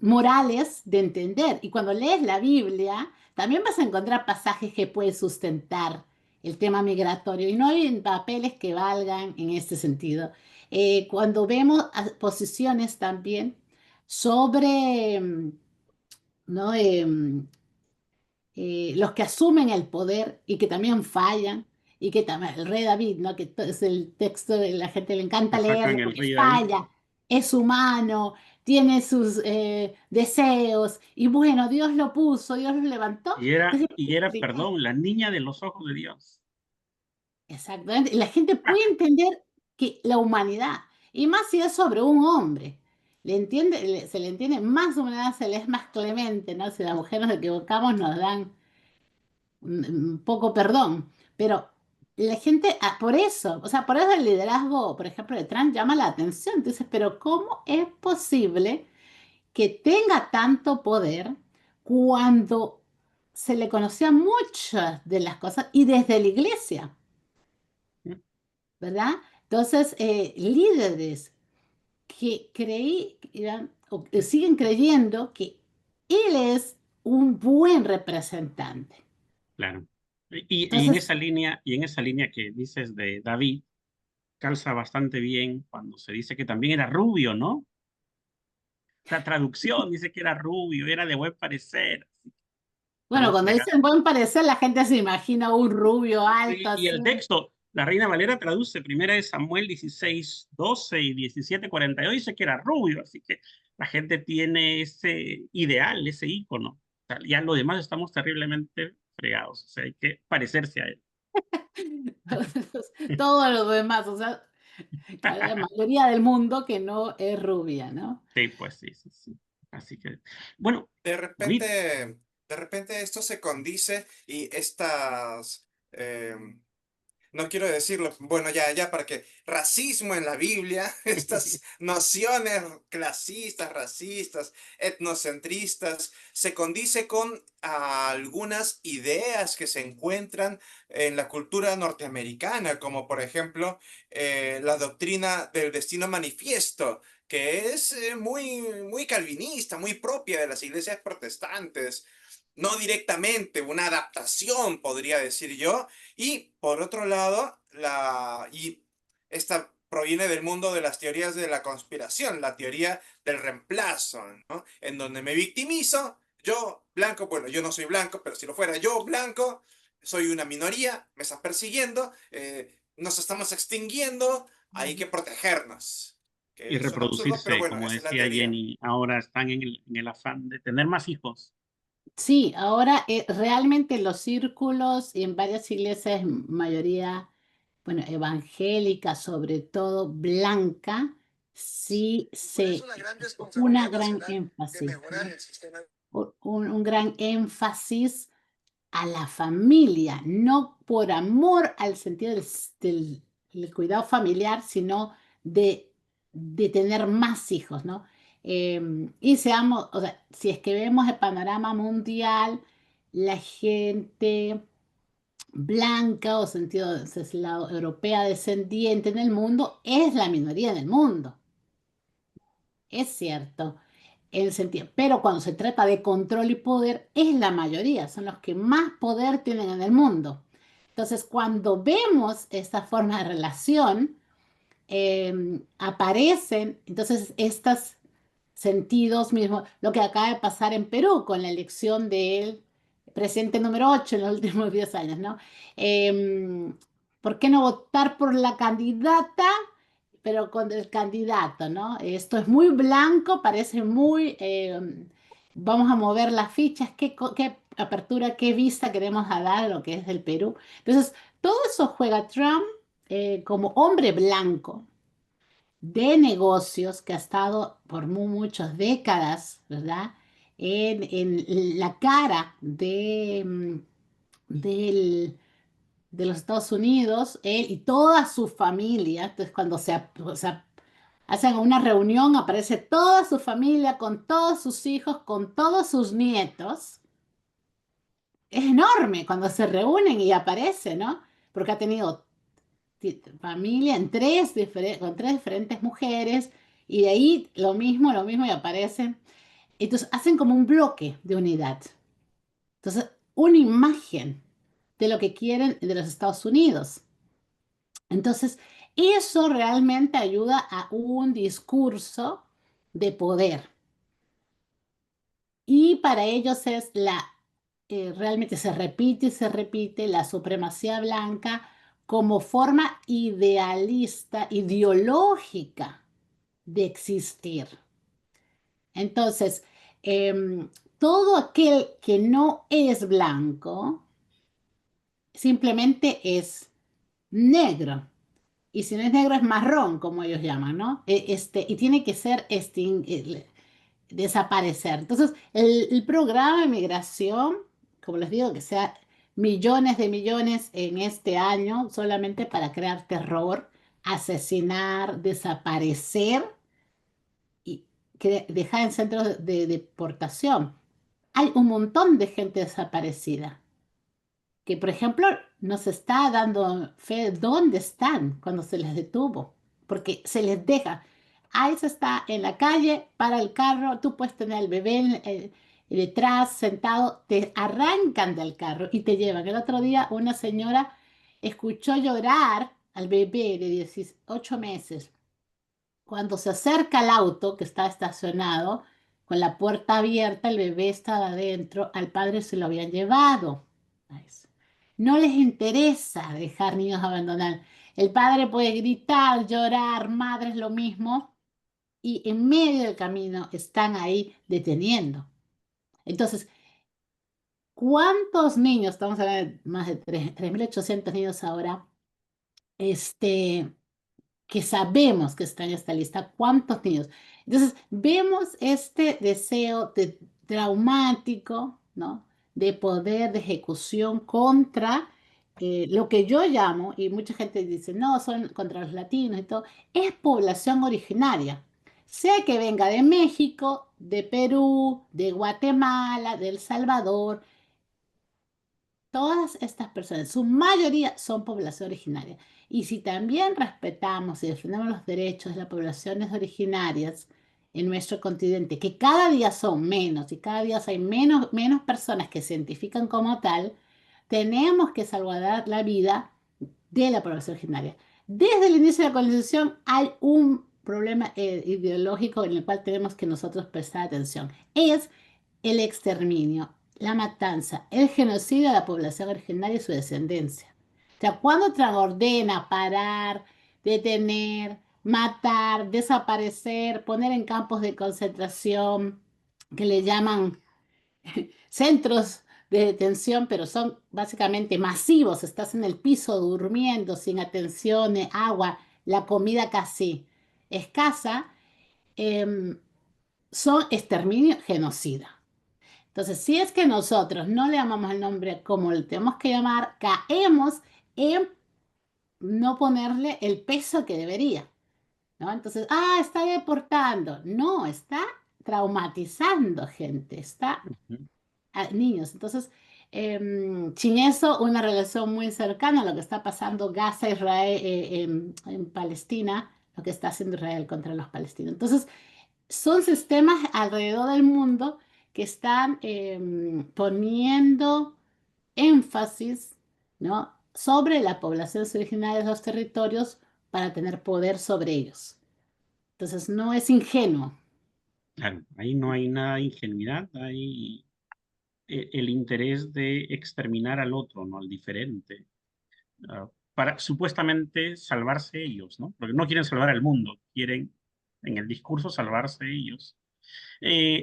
[SPEAKER 3] morales de entender. Y cuando lees la Biblia, también vas a encontrar pasajes que pueden sustentar el tema migratorio y no hay papeles que valgan en este sentido. Cuando vemos posiciones también sobre ¿no? Los que asumen el poder y que también fallan, y que también el rey David, ¿no? Que es el texto de la gente le encanta
[SPEAKER 1] Que
[SPEAKER 3] leerlo
[SPEAKER 1] sacan el
[SPEAKER 3] porque
[SPEAKER 1] rey David.
[SPEAKER 3] falla, es humano, tiene sus deseos, y bueno, Dios lo puso, Dios lo levantó. Entonces,
[SPEAKER 1] Y era, perdón, la niña de los ojos de Dios.
[SPEAKER 3] exactamente, la gente puede entender que la humanidad, y más si es sobre un hombre, se le entiende más humanidad, se le es más clemente, ¿no? Si las mujeres nos equivocamos, nos dan poco perdón, pero la gente, por eso, o sea, por eso el liderazgo, por ejemplo, de Trump llama la atención. Entonces, pero ¿cómo es posible que tenga tanto poder cuando se le conocía muchas de las cosas y desde la iglesia, ¿verdad? Entonces, líderes que o que siguen creyendo que él es un buen representante.
[SPEAKER 1] Claro. Y
[SPEAKER 3] Entonces,
[SPEAKER 1] en esa línea que dices de David, calza bastante bien cuando se dice que también era rubio, ¿no? La traducción dice que era rubio, era de buen parecer.
[SPEAKER 3] bueno,
[SPEAKER 1] Estamos
[SPEAKER 3] cuando
[SPEAKER 1] fregados.
[SPEAKER 3] dicen buen parecer, la gente se imagina un rubio alto
[SPEAKER 1] Y
[SPEAKER 3] así.
[SPEAKER 1] el texto, la Reina Valera traduce primera de Samuel 16:12 y 17:42, dice que era rubio, así que la gente tiene ese ideal, ese ícono. O sea, ya lo demás estamos terriblemente fregados, o sea, hay que parecerse a él.
[SPEAKER 3] Todo lo demás, o sea, la mayoría del mundo que no es rubia, ¿no?
[SPEAKER 1] Sí, pues sí, sí, sí. Así que, bueno,
[SPEAKER 2] De
[SPEAKER 1] David,
[SPEAKER 2] repente, de repente esto se condice y estas, no quiero decirlo, bueno, ya para que racismo en la Biblia, estas nociones clasistas, racistas, etnocentristas, se condice con algunas ideas que se encuentran en la cultura norteamericana, como por ejemplo la doctrina del destino manifiesto, que es muy calvinista, muy propia de las iglesias protestantes. No directamente una adaptación, podría decir yo, y por otro lado, esta proviene del mundo de las teorías de la conspiración, la teoría del reemplazo, ¿no? En donde me victimizo, yo blanco, bueno, yo no soy blanco, pero si lo fuera yo blanco, soy una minoría, me están persiguiendo, nos estamos extinguiendo, hay que protegernos.
[SPEAKER 1] y
[SPEAKER 2] Que es un absurdo, pero
[SPEAKER 1] reproducirse,
[SPEAKER 2] bueno,
[SPEAKER 1] como
[SPEAKER 2] esa es la
[SPEAKER 1] decía
[SPEAKER 2] teoría.
[SPEAKER 1] Jenny, ahora están en el afán de tener más hijos.
[SPEAKER 3] Sí, ahora realmente los círculos y en varias iglesias, mayoría, bueno, evangélica, sobre todo blanca, sí se, una gran énfasis, ¿no? Un gran énfasis a la familia, no por amor al sentido del cuidado familiar, sino de tener más hijos, ¿no? Y seamos, o sea, si es que vemos el panorama mundial, la gente blanca o sentido es la europea descendiente en el mundo es la minoría en el mundo, es cierto el sentido. Pero cuando se trata de control y poder, es la mayoría, son los que más poder tienen en el mundo. Entonces, cuando vemos esta forma de relación, aparecen entonces estos sentidos mismos, lo que acaba de pasar en Perú con la elección del presidente número 8 en los últimos 10 años, ¿no? ¿Por qué no votar por la candidata, pero con el candidato, ¿no? Esto es muy blanco, parece muy, vamos a mover las fichas, qué apertura, qué vista queremos a dar a lo que es el Perú. Entonces, todo eso juega Trump como hombre blanco de negocios que ha estado por muchas décadas, ¿verdad? En la cara de los Estados Unidos, él y toda su familia. Entonces, cuando se Hacen una reunión, aparece toda su familia con todos sus hijos, con todos sus nietos. Es enorme cuando se reúnen y aparece, ¿no? Porque ha tenido familia en con tres diferentes mujeres y de ahí lo mismo y aparecen. Entonces hacen como un bloque de unidad. Entonces, una imagen de lo que quieren de los Estados Unidos. Entonces, eso realmente ayuda a un discurso de poder. Y para ellos es realmente se repite y se repite la supremacía blanca como forma idealista, ideológica de existir. Entonces, todo aquel que no es blanco simplemente es negro. Y si no es negro es marrón, como ellos llaman, ¿no? Y tiene que ser desaparecer. Entonces, el programa de migración, como les digo, que sea millones de millones en este año, solamente para crear terror, asesinar, desaparecer y dejar en centros de deportación. Hay un montón de gente desaparecida que, por ejemplo, no se está dando fe de dónde están cuando se les detuvo, porque se les deja. Ahí se está en la calle, para el carro, tú puedes tener al bebé detrás, sentado, te arrancan del carro y te llevan. El otro día una señora escuchó llorar al bebé de 18 meses. Cuando se acerca al auto que está estacionado, con la puerta abierta, el bebé estaba adentro, al padre se lo habían llevado. No les interesa dejar niños abandonados. El padre puede gritar, llorar, madres lo mismo, y en medio del camino están ahí deteniendo. Entonces, ¿cuántos niños? Estamos hablando de más de 3.800 niños ahora. Este, que sabemos que está en esta lista, ¿cuántos niños? Entonces, vemos este deseo traumático, ¿no? De poder, de ejecución contra lo que yo llamo, y mucha gente dice, no, son contra los latinos y todo, es población originaria. Sea que venga de México, de Perú, de Guatemala, de El Salvador, todas estas personas, su mayoría son población originaria. Y si también respetamos y defendemos los derechos de las poblaciones originarias en nuestro continente, que cada día son menos y cada día hay menos personas que se identifican como tal, tenemos que salvaguardar la vida de la población originaria. Desde el inicio de la colonización hay un problema ideológico en el cual tenemos que nosotros prestar atención. Es el exterminio, la matanza, el genocidio de la población originaria y su descendencia. O sea, cuando Trump ordena parar, detener, matar, desaparecer, poner en campos de concentración, que le llaman centros de detención, pero son básicamente masivos, estás en el piso durmiendo sin atención, agua, la comida casi escasa, eh, son exterminio genocida. Entonces, si es que nosotros no le llamamos el nombre como le tenemos que llamar, caemos en no ponerle el peso que debería, ¿no? Entonces, está deportando. No, está traumatizando gente, está
[SPEAKER 1] Ujú.
[SPEAKER 3] a niños. Entonces, sin eso, una relación muy cercana a lo que está pasando Gaza, Israel, en Palestina, lo que está haciendo Israel contra los palestinos. Entonces, son sistemas alrededor del mundo que están poniendo énfasis, ¿no? sobre la población originaria de los territorios para tener poder sobre ellos. Entonces, no es ingenuo.
[SPEAKER 1] Claro, ahí no hay nada de ingenuidad, hay el interés de exterminar al otro, ¿no? Al diferente, para supuestamente salvarse ellos, ¿no? Porque no quieren salvar al mundo, quieren en el discurso salvarse ellos.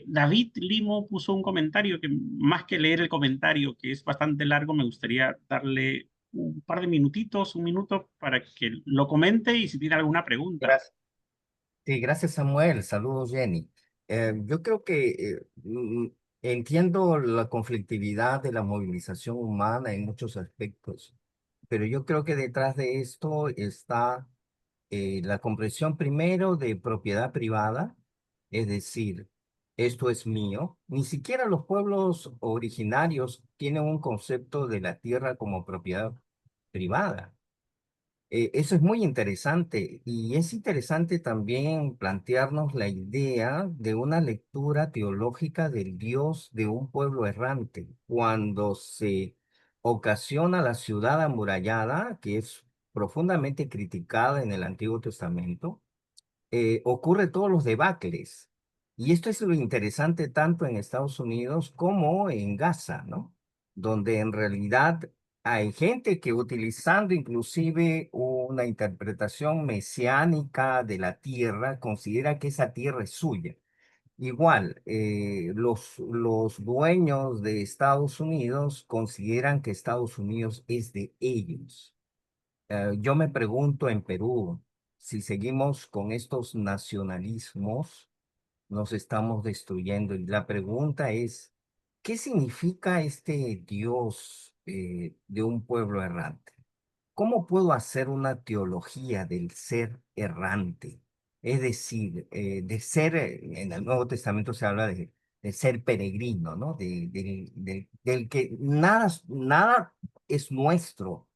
[SPEAKER 1] David Limo puso un comentario que más que leer el comentario, que es bastante largo, me gustaría darle un par de minutitos, un minuto para que lo comente y si tiene alguna pregunta.
[SPEAKER 4] Gracias. Sí, gracias Samuel. Saludos Jenny. Yo creo que entiendo la conflictividad de la movilización humana en muchos aspectos, pero yo creo que detrás de esto está la comprensión primero de propiedad privada, es decir, esto es mío. Ni siquiera los pueblos originarios tienen un concepto de la tierra como propiedad privada. Eso es muy interesante y es interesante también plantearnos la idea de una lectura teológica del Dios de un pueblo errante cuando se ocasiona la ciudad amurallada, que es profundamente criticada en el Antiguo Testamento. Ocurre todos los debacles. Y esto es lo interesante tanto en Estados Unidos como en Gaza, ¿no? Donde en realidad hay gente que utilizando inclusive una interpretación mesiánica de la tierra, considera que esa tierra es suya. Igual, los dueños de Estados Unidos consideran que Estados Unidos es de ellos. Yo me pregunto en Perú, si seguimos con estos nacionalismos, nos estamos destruyendo. Y la pregunta es, ¿qué significa este Dios de un pueblo errante? ¿Cómo puedo hacer una teología del ser errante? Es decir, de ser, en el Nuevo Testamento se habla de ser peregrino, ¿no? Del que nada es nuestro,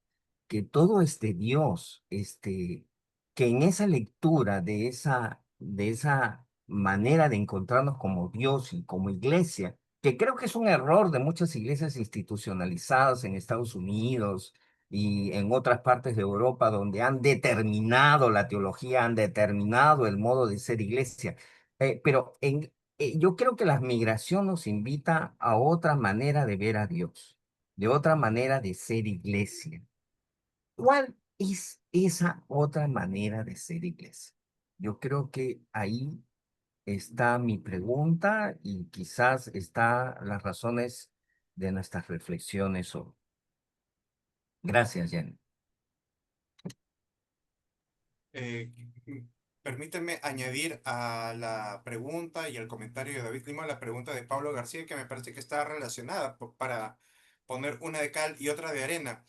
[SPEAKER 4] que todo es de Dios, que en esa lectura de esa manera de encontrarnos como Dios y como iglesia, que creo que es un error de muchas iglesias institucionalizadas en Estados Unidos y en otras partes de Europa, donde han determinado la teología, han determinado el modo de ser iglesia. Yo creo que la migración nos invita a otra manera de ver a Dios, de otra manera de ser iglesia. ¿Cuál es esa otra manera de ser iglesia? Yo creo que ahí está mi pregunta y quizás está las razones de nuestras reflexiones hoy. Gracias, Jenny.
[SPEAKER 2] Eh, Permíteme añadir a la pregunta y al comentario de David Lima la pregunta de Pablo García, que me parece que está relacionada para poner una de cal y otra de arena.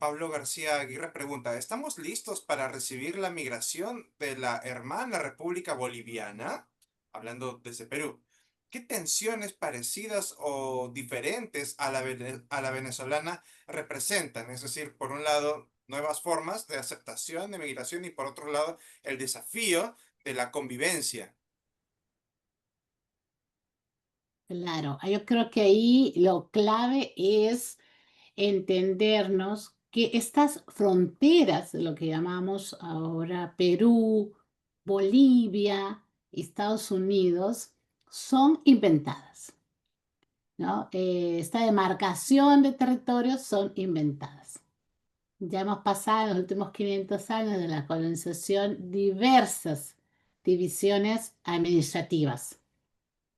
[SPEAKER 2] Pablo García Aguirre pregunta, ¿estamos listos para recibir la migración de la hermana República Boliviana? Hablando desde Perú. ¿Qué tensiones parecidas o diferentes a a la venezolana representan? Es decir, por un lado, nuevas formas de aceptación de migración y por otro lado, el desafío de la convivencia.
[SPEAKER 3] Claro, yo creo que ahí lo clave es entendernos que estas fronteras, lo que llamamos ahora Perú, Bolivia, Estados Unidos, son inventadas, ¿no? Esta demarcación de territorios son inventadas. Ya hemos pasado en los últimos 500 años de la colonización diversas divisiones administrativas.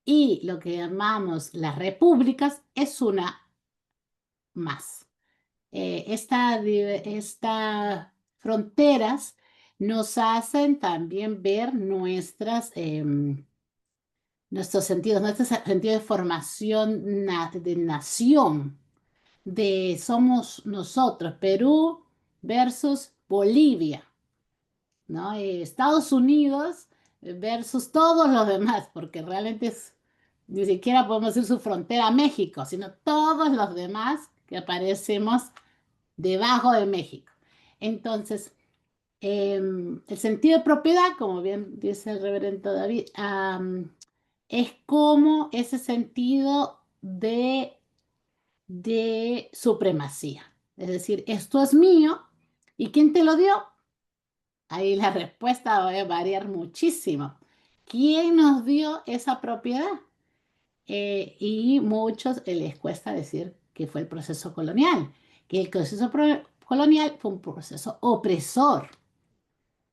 [SPEAKER 3] Y lo que llamamos las repúblicas es una más. Estas fronteras nos hacen también ver nuestros sentidos, nuestro sentido de formación de nación, de somos nosotros, Perú versus Bolivia, ¿no? Estados Unidos versus todos los demás, porque realmente ni siquiera podemos decir su frontera a México, sino todos los demás que aparecemos debajo de México. Entonces, el sentido de propiedad, como bien dice el reverendo David, es como ese sentido de supremacía. Es decir, esto es mío, ¿y quién te lo dio? Ahí la respuesta va a variar muchísimo. ¿Quién nos dio esa propiedad? Y muchos les cuesta decir que fue el proceso colonial, que el proceso colonial fue un proceso opresor,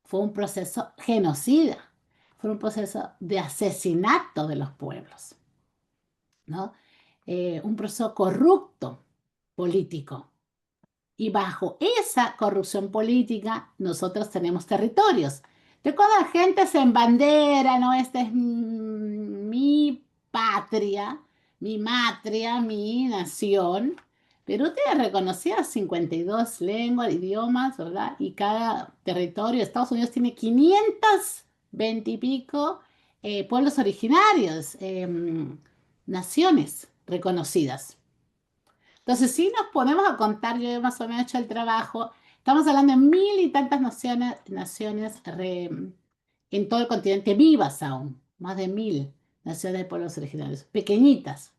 [SPEAKER 3] fue un proceso genocida, fue un proceso de asesinato de los pueblos, ¿no? Un proceso corrupto político. Y bajo esa corrupción política, nosotros tenemos territorios. De cuando la gente se embandera, ¿no? Esta es mi patria, mi matria, mi nación, Perú tiene reconocidas 52 lenguas, idiomas, ¿verdad? Y cada territorio de Estados Unidos tiene 520 y pico pueblos originarios, naciones reconocidas. Entonces, si nos ponemos a contar, yo he más o menos hecho el trabajo, estamos hablando de mil y tantas en todo el continente vivas aún, más de 1000 naciones de pueblos originarios, pequeñitas,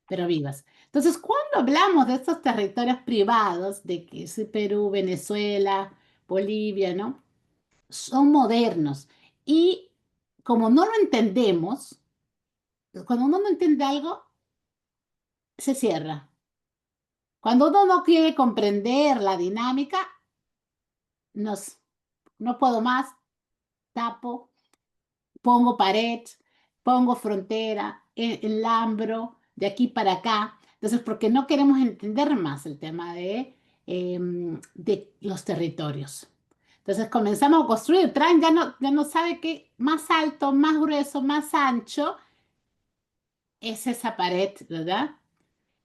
[SPEAKER 3] pero vivas. Entonces, cuando hablamos de estos territorios privados, de que es Perú, Venezuela, Bolivia, ¿no? Son modernos. Y como no lo entendemos, cuando uno no entiende algo, se cierra. Cuando uno no quiere comprender la dinámica, nos, no puedo más, tapo, pongo pared, pongo frontera, enlambro de aquí para acá. Entonces, porque no queremos entender más el tema de los territorios. Entonces comenzamos a construir, Tran ya no sabe qué más alto, más grueso, más ancho es esa pared, ¿verdad?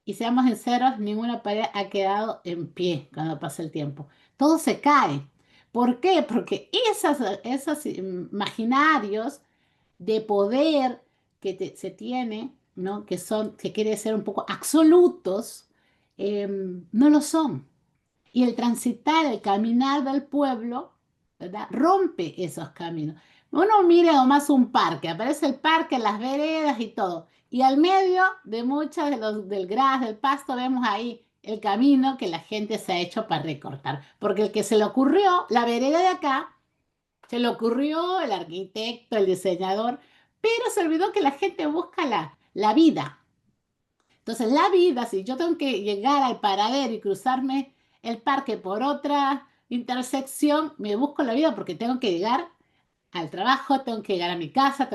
[SPEAKER 3] Y seamos sinceros, ninguna pared ha quedado en pie cuando pasa el tiempo. Todo se cae. ¿Por qué? Porque esos imaginarios de poder se tiene, ¿no? Que quiere ser un poco absolutos, no lo son. Y el transitar, el caminar del pueblo, ¿verdad? Rompe esos caminos. Uno mira nomás un parque, aparece el parque, las veredas y todo. Y al medio de muchas del gras, del pasto, vemos ahí el camino que la gente se ha hecho para recortar. Porque el que se le ocurrió, la vereda de acá, se le ocurrió el arquitecto, el diseñador, pero se olvidó que la gente busca la vida. Entonces, la vida, si yo tengo que llegar al paradero y cruzarme el parque por otra intersección, me busco la vida porque tengo que llegar al trabajo, tengo que llegar a mi casa,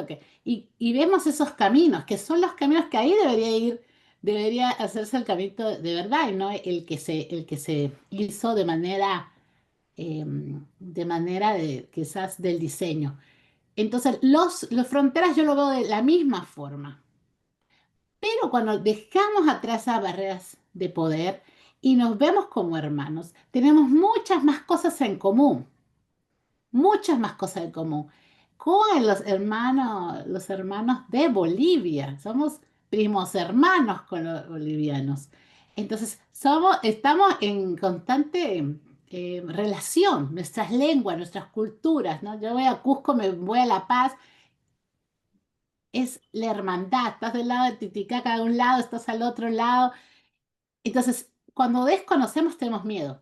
[SPEAKER 3] y vemos esos caminos, que son los caminos que ahí debería hacerse el camino de verdad, y no el que se hizo de manera quizás del diseño. Entonces, los fronteras yo lo veo de la misma forma. Pero cuando dejamos atrás esas barreras de poder y nos vemos como hermanos, tenemos muchas más cosas en común con los hermanos de Bolivia. Somos primos hermanos con los bolivianos. Entonces, estamos en constante relación, nuestras lenguas, nuestras culturas, ¿no? Yo voy a Cusco, me voy a La Paz, es la hermandad. Estás del lado de Titicaca de un lado, estás al otro lado. Entonces, cuando desconocemos, tenemos miedo.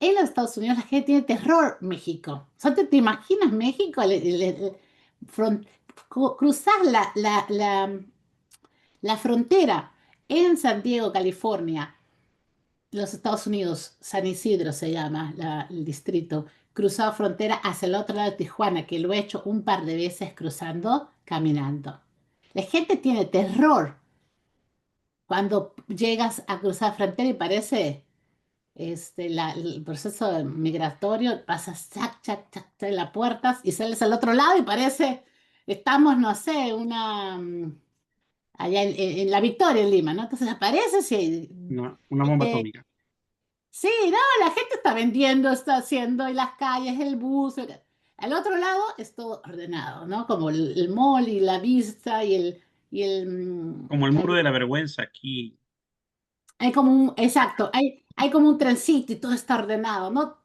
[SPEAKER 3] En los Estados Unidos la gente tiene terror México. O sea, ¿te imaginas México? Fron- cruzar la frontera en San Diego, California, los Estados Unidos, San Isidro se llama el distrito, cruzado frontera hacia el otro lado de Tijuana, que lo he hecho un par de veces cruzando, caminando. La gente tiene terror cuando llegas a cruzar frontera y parece el proceso migratorio, pasas chac, chac, chac, chac, las puertas y sales al otro lado y parece, estamos, no sé, allá en La Victoria, en Lima, ¿no? Entonces apareces y
[SPEAKER 1] Una bomba atómica.
[SPEAKER 3] sí, no, la gente está vendiendo, está haciendo, y las calles, el bus. Al otro lado es todo ordenado, ¿no? Como el mall y la vista
[SPEAKER 1] Como el muro de la vergüenza aquí.
[SPEAKER 3] hay como exacto, hay como un trencito y todo está ordenado, ¿no?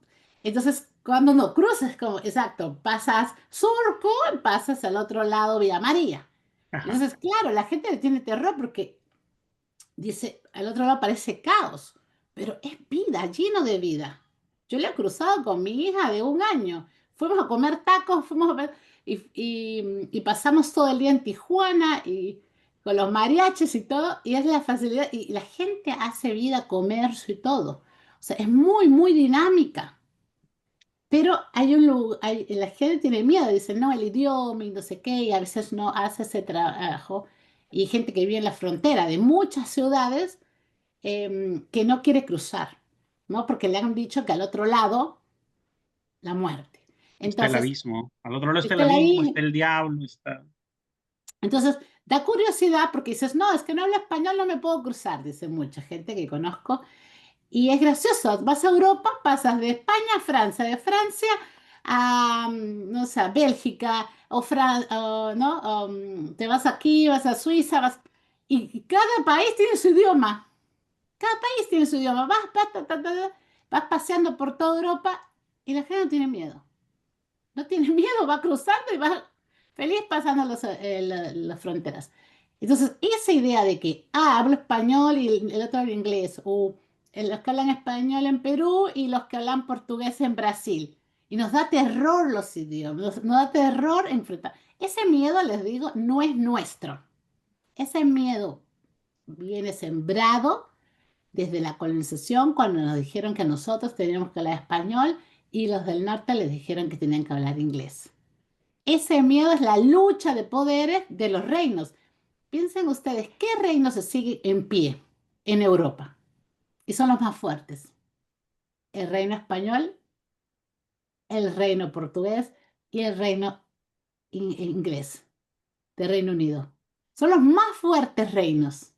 [SPEAKER 3] Entonces, cuando no cruzas, como, exacto, pasas Surco, pasas al otro lado Villa María.
[SPEAKER 1] Ajá.
[SPEAKER 3] Entonces, claro, la gente le tiene terror porque dice, al otro lado parece caos, pero es vida, lleno de vida. Yo le he cruzado con mi hija de 1 año. Fuimos a comer tacos, y pasamos todo el día en Tijuana y con los mariachis y todo, y es la facilidad, y la gente hace vida, comercio y todo. O sea, es muy, muy dinámica. Pero la gente tiene miedo, dice, no, el idioma y no sé qué, y a veces no hace ese trabajo. Y hay gente que vive en la frontera de muchas ciudades que no quiere cruzar, ¿no? Porque le han dicho que al otro lado, la muerte.
[SPEAKER 1] Está el
[SPEAKER 3] Entonces,
[SPEAKER 1] abismo. Al otro lado está el
[SPEAKER 3] está
[SPEAKER 1] abismo,
[SPEAKER 3] ahí.
[SPEAKER 1] está el diablo, está.
[SPEAKER 3] Entonces, Da curiosidad porque dices, no, es que no hablo español, no me puedo cruzar, dice mucha gente que conozco. Y es gracioso, vas a Europa, pasas de España a Francia, de Francia a, no sé, a Bélgica, ¿no? Te vas aquí, vas a Suiza, y cada país tiene su idioma. Cada país tiene su idioma. Vas paseando por toda Europa y la gente no tiene miedo. No tiene miedo, va cruzando y va feliz pasando las fronteras. Entonces, esa idea de que, hablo español y el otro habla inglés, o los que hablan español en Perú y los que hablan portugués en Brasil, y nos da terror los idiomas, nos da terror enfrentar. Ese miedo, les digo, no es nuestro. Ese miedo viene sembrado desde la colonización, cuando nos dijeron que nosotros teníamos que hablar español y los del norte les dijeron que tenían que hablar inglés. Ese miedo es la lucha de poderes de los reinos. Piensen ustedes, ¿qué reino se sigue en pie en Europa? Y son los más fuertes. El reino español, el reino portugués y el reino inglés de Reino Unido. Son los más fuertes reinos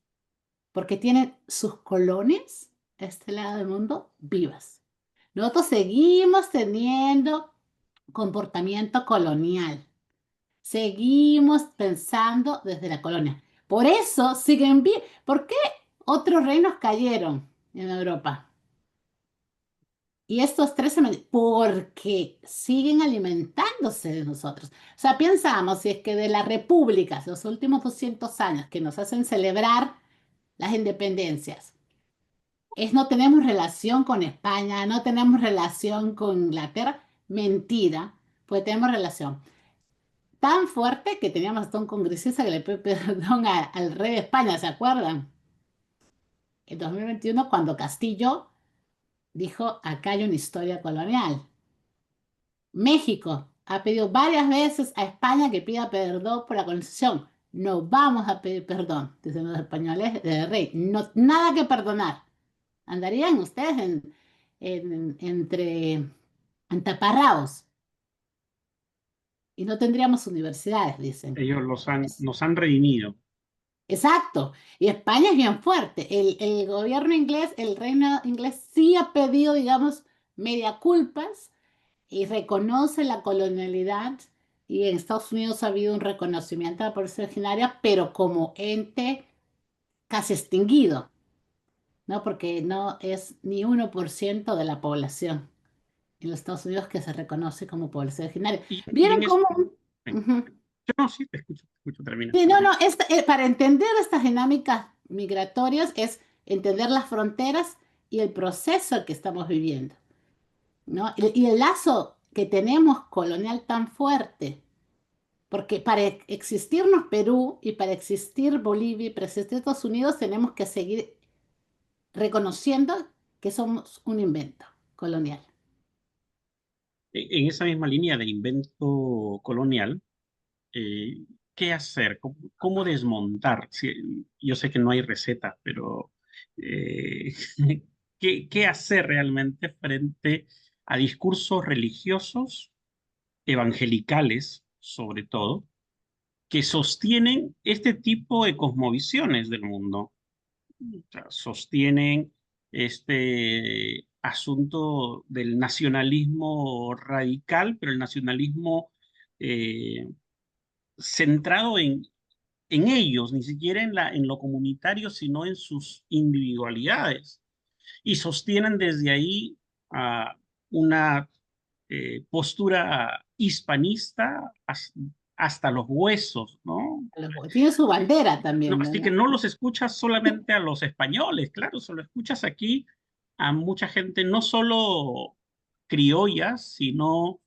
[SPEAKER 3] porque tienen sus colonias a este lado del mundo vivas. Nosotros seguimos teniendo comportamiento colonial. Seguimos pensando desde la colonia. Por eso siguen bien. ¿Por qué otros reinos cayeron en Europa? Y estos tres porque siguen alimentándose de nosotros. O sea, pensamos si es que de las repúblicas, los últimos 200 años que nos hacen celebrar las independencias, no tenemos relación con España, no tenemos relación con Inglaterra. Mentira, pues tenemos relación tan fuerte que teníamos hasta un congresista que le pidió perdón al rey de España, ¿se acuerdan? En 2021, cuando Castillo dijo, acá hay una historia colonial. México ha pedido varias veces a España que pida perdón por la colonización. No vamos a pedir perdón, dicen los españoles del rey. No, nada que perdonar. Andarían ustedes entre en taparrabos y no tendríamos universidades, dicen.
[SPEAKER 1] Ellos nos han redimido.
[SPEAKER 3] Exacto. Y España es bien fuerte. El gobierno inglés, el reino inglés sí ha pedido, digamos, media culpas y reconoce la colonialidad. Y en Estados Unidos ha habido un reconocimiento de la población originaria, pero como ente casi extinguido, ¿no? Porque no es ni 1% de la población en los Estados Unidos que se reconoce como población originaria.
[SPEAKER 1] Y
[SPEAKER 3] ¿Vieron
[SPEAKER 1] en eso,
[SPEAKER 3] cómo?
[SPEAKER 1] sí.
[SPEAKER 3] Ujú.
[SPEAKER 1] Yo no, sí, te escucho, termina.
[SPEAKER 3] Sí, no, no, para entender estas dinámicas migratorias es entender las fronteras y el proceso que estamos viviendo, ¿no? Y el lazo que tenemos colonial tan fuerte, porque para existirnos Perú y para existir Bolivia y para existir Estados Unidos tenemos que seguir reconociendo que somos un invento colonial.
[SPEAKER 1] En esa misma línea del invento colonial, ¿qué hacer? ¿Cómo desmontar? Yo sé que no hay receta, pero eh, ¿qué hacer realmente frente a discursos religiosos, evangelicales sobre todo, que sostienen este tipo de cosmovisiones del mundo? O sea, sostienen este asunto del nacionalismo radical, pero el nacionalismo eh, centrado en ellos, ni siquiera en lo comunitario, sino en sus individualidades. Y sostienen desde ahí una postura hispanista hasta los huesos, ¿no?
[SPEAKER 3] Tiene su bandera
[SPEAKER 1] No,
[SPEAKER 3] también,
[SPEAKER 1] así que
[SPEAKER 3] ¿verdad?
[SPEAKER 1] no los escuchas solamente a los españoles, claro, solo escuchas aquí a mucha gente, no solo criollas, sino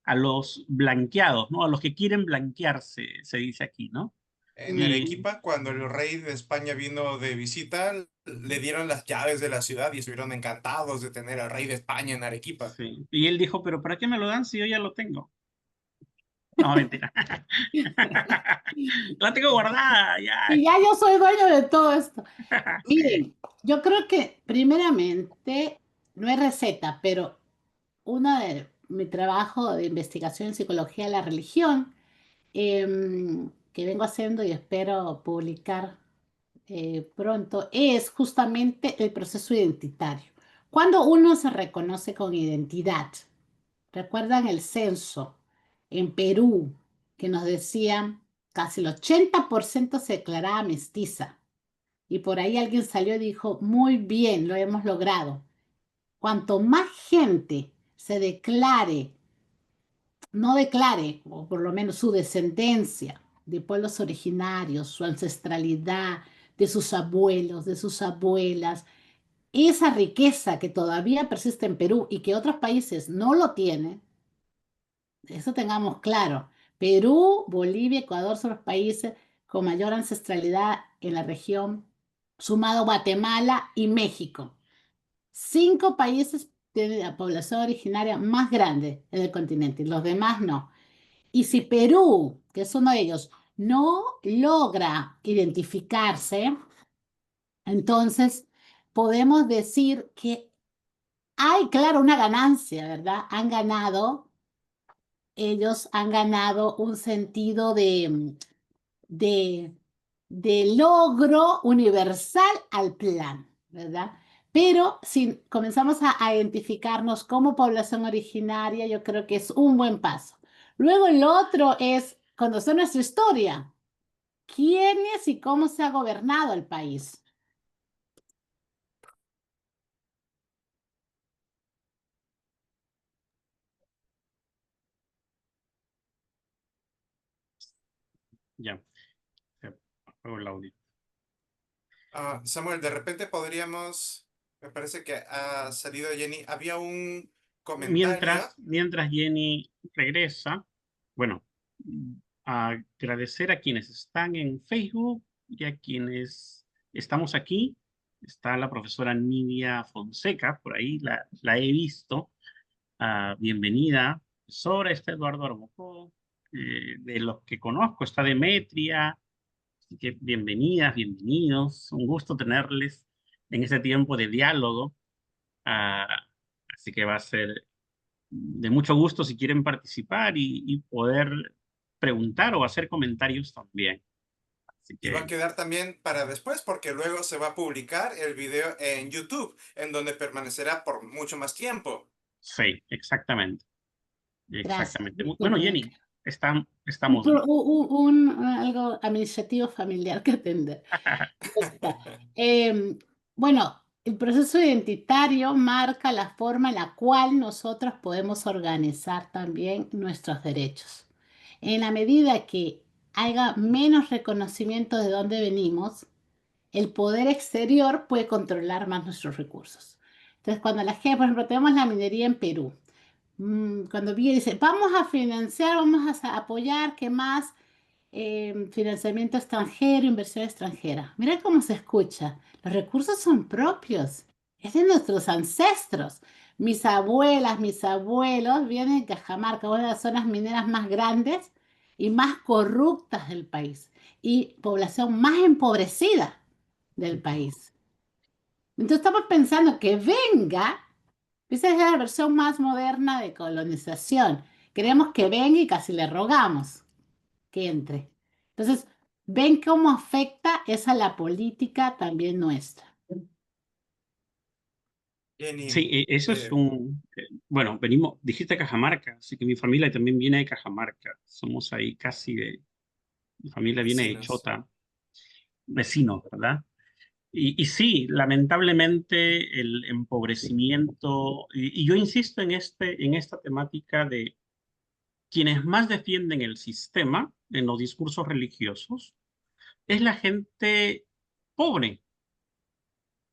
[SPEAKER 1] a los blanqueados, ¿no? A los que quieren blanquearse, se dice aquí, ¿no?
[SPEAKER 2] En
[SPEAKER 3] Ujú.
[SPEAKER 1] Y
[SPEAKER 2] Arequipa, cuando el rey de España vino de visita, le dieron las llaves de la ciudad y estuvieron encantados de tener al rey de España en Arequipa.
[SPEAKER 1] sí, y él dijo, pero ¿para qué me lo dan si yo ya lo tengo? No, mentira. La tengo guardada, ya.
[SPEAKER 3] Y ya yo soy dueño de todo esto. Miren, yo creo que primeramente no es receta, pero uno de mi trabajo de investigación en psicología de la religión, que vengo haciendo y espero publicar pronto es justamente el proceso identitario. Cuando uno se reconoce con identidad, ¿recuerdan el censo en Perú que nos decían casi el 80% se declaraba mestiza? Y por ahí alguien salió y dijo, muy bien, lo hemos logrado. Cuanto más gente se declare, no declare, o por lo menos su descendencia de pueblos originarios, su ancestralidad, de sus abuelos, de sus abuelas, esa riqueza que todavía persiste en Perú y que otros países no lo tienen, eso tengamos claro. Perú, Bolivia, Ecuador son los países con mayor ancestralidad en la región, sumado Guatemala y México. 5 países tienen la población originaria más grande en el continente, y los demás no. Y si Perú, que es uno de ellos, no logra identificarse, entonces podemos decir que hay, claro, una ganancia, ¿verdad? Ellos han ganado un sentido de, de logro universal al plan, ¿verdad? Pero si comenzamos a identificarnos como población originaria, yo creo que es un buen paso. Luego el otro es conocer nuestra historia. ¿Quién es y cómo se ha gobernado el país?
[SPEAKER 1] Ya, apago el audio.
[SPEAKER 2] Samuel, de repente podríamos, me parece que ha salido Jenny, había un comentario.
[SPEAKER 1] Mientras Jenny regresa, bueno, agradecer a quienes están en Facebook y a quienes estamos aquí. Está la profesora Nidia Fonseca, por ahí la he visto. Bienvenida, profesora. Está Eduardo Arbocó. De los que conozco está Demetria. Así que bienvenidas, bienvenidos. Un gusto tenerles en este tiempo de diálogo. Ah, Así que va a ser de mucho gusto si quieren participar y poder preguntar o hacer comentarios también. Así
[SPEAKER 2] Y va a
[SPEAKER 1] que
[SPEAKER 2] quedar también para después porque luego se va a publicar el video en YouTube, en donde permanecerá por mucho más tiempo.
[SPEAKER 1] sí, exactamente.
[SPEAKER 3] Gracias.
[SPEAKER 1] Exactamente. Bueno,
[SPEAKER 3] Disculpen.
[SPEAKER 1] Jenny, estamos bien.
[SPEAKER 3] Algo administrativo familiar que atender. Está. Bueno, el proceso identitario marca la forma en la cual nosotros podemos organizar también nuestros derechos. En la medida que haya menos reconocimiento de dónde venimos, el poder exterior puede controlar más nuestros recursos. Entonces, cuando la gente, por ejemplo, tenemos la minería en Perú, cuando viene y dice, vamos a financiar, vamos a apoyar, ¿qué más? Financiamiento extranjero, inversión extranjera. Mira cómo se escucha. Los recursos son propios. Es de nuestros ancestros. Mis abuelas, mis abuelos vienen de Cajamarca, una de las zonas mineras más grandes y más corruptas del país y población más empobrecida del país. Entonces estamos pensando que venga, esa es la versión más moderna de colonización. Queremos que venga y casi le rogamos que entre. Entonces, ven cómo afecta esa la política también nuestra.
[SPEAKER 2] Jenny,
[SPEAKER 1] Sí, eso es
[SPEAKER 2] eh,
[SPEAKER 1] bueno, dijiste Cajamarca, así que mi familia también viene de Cajamarca. Somos ahí casi mi familia viene de
[SPEAKER 2] vecinos.
[SPEAKER 1] Chota, vecinos, ¿verdad? Y sí, lamentablemente el empobrecimiento, y yo insisto en esta temática de quienes más defienden el sistema en los discursos religiosos, es la gente pobre,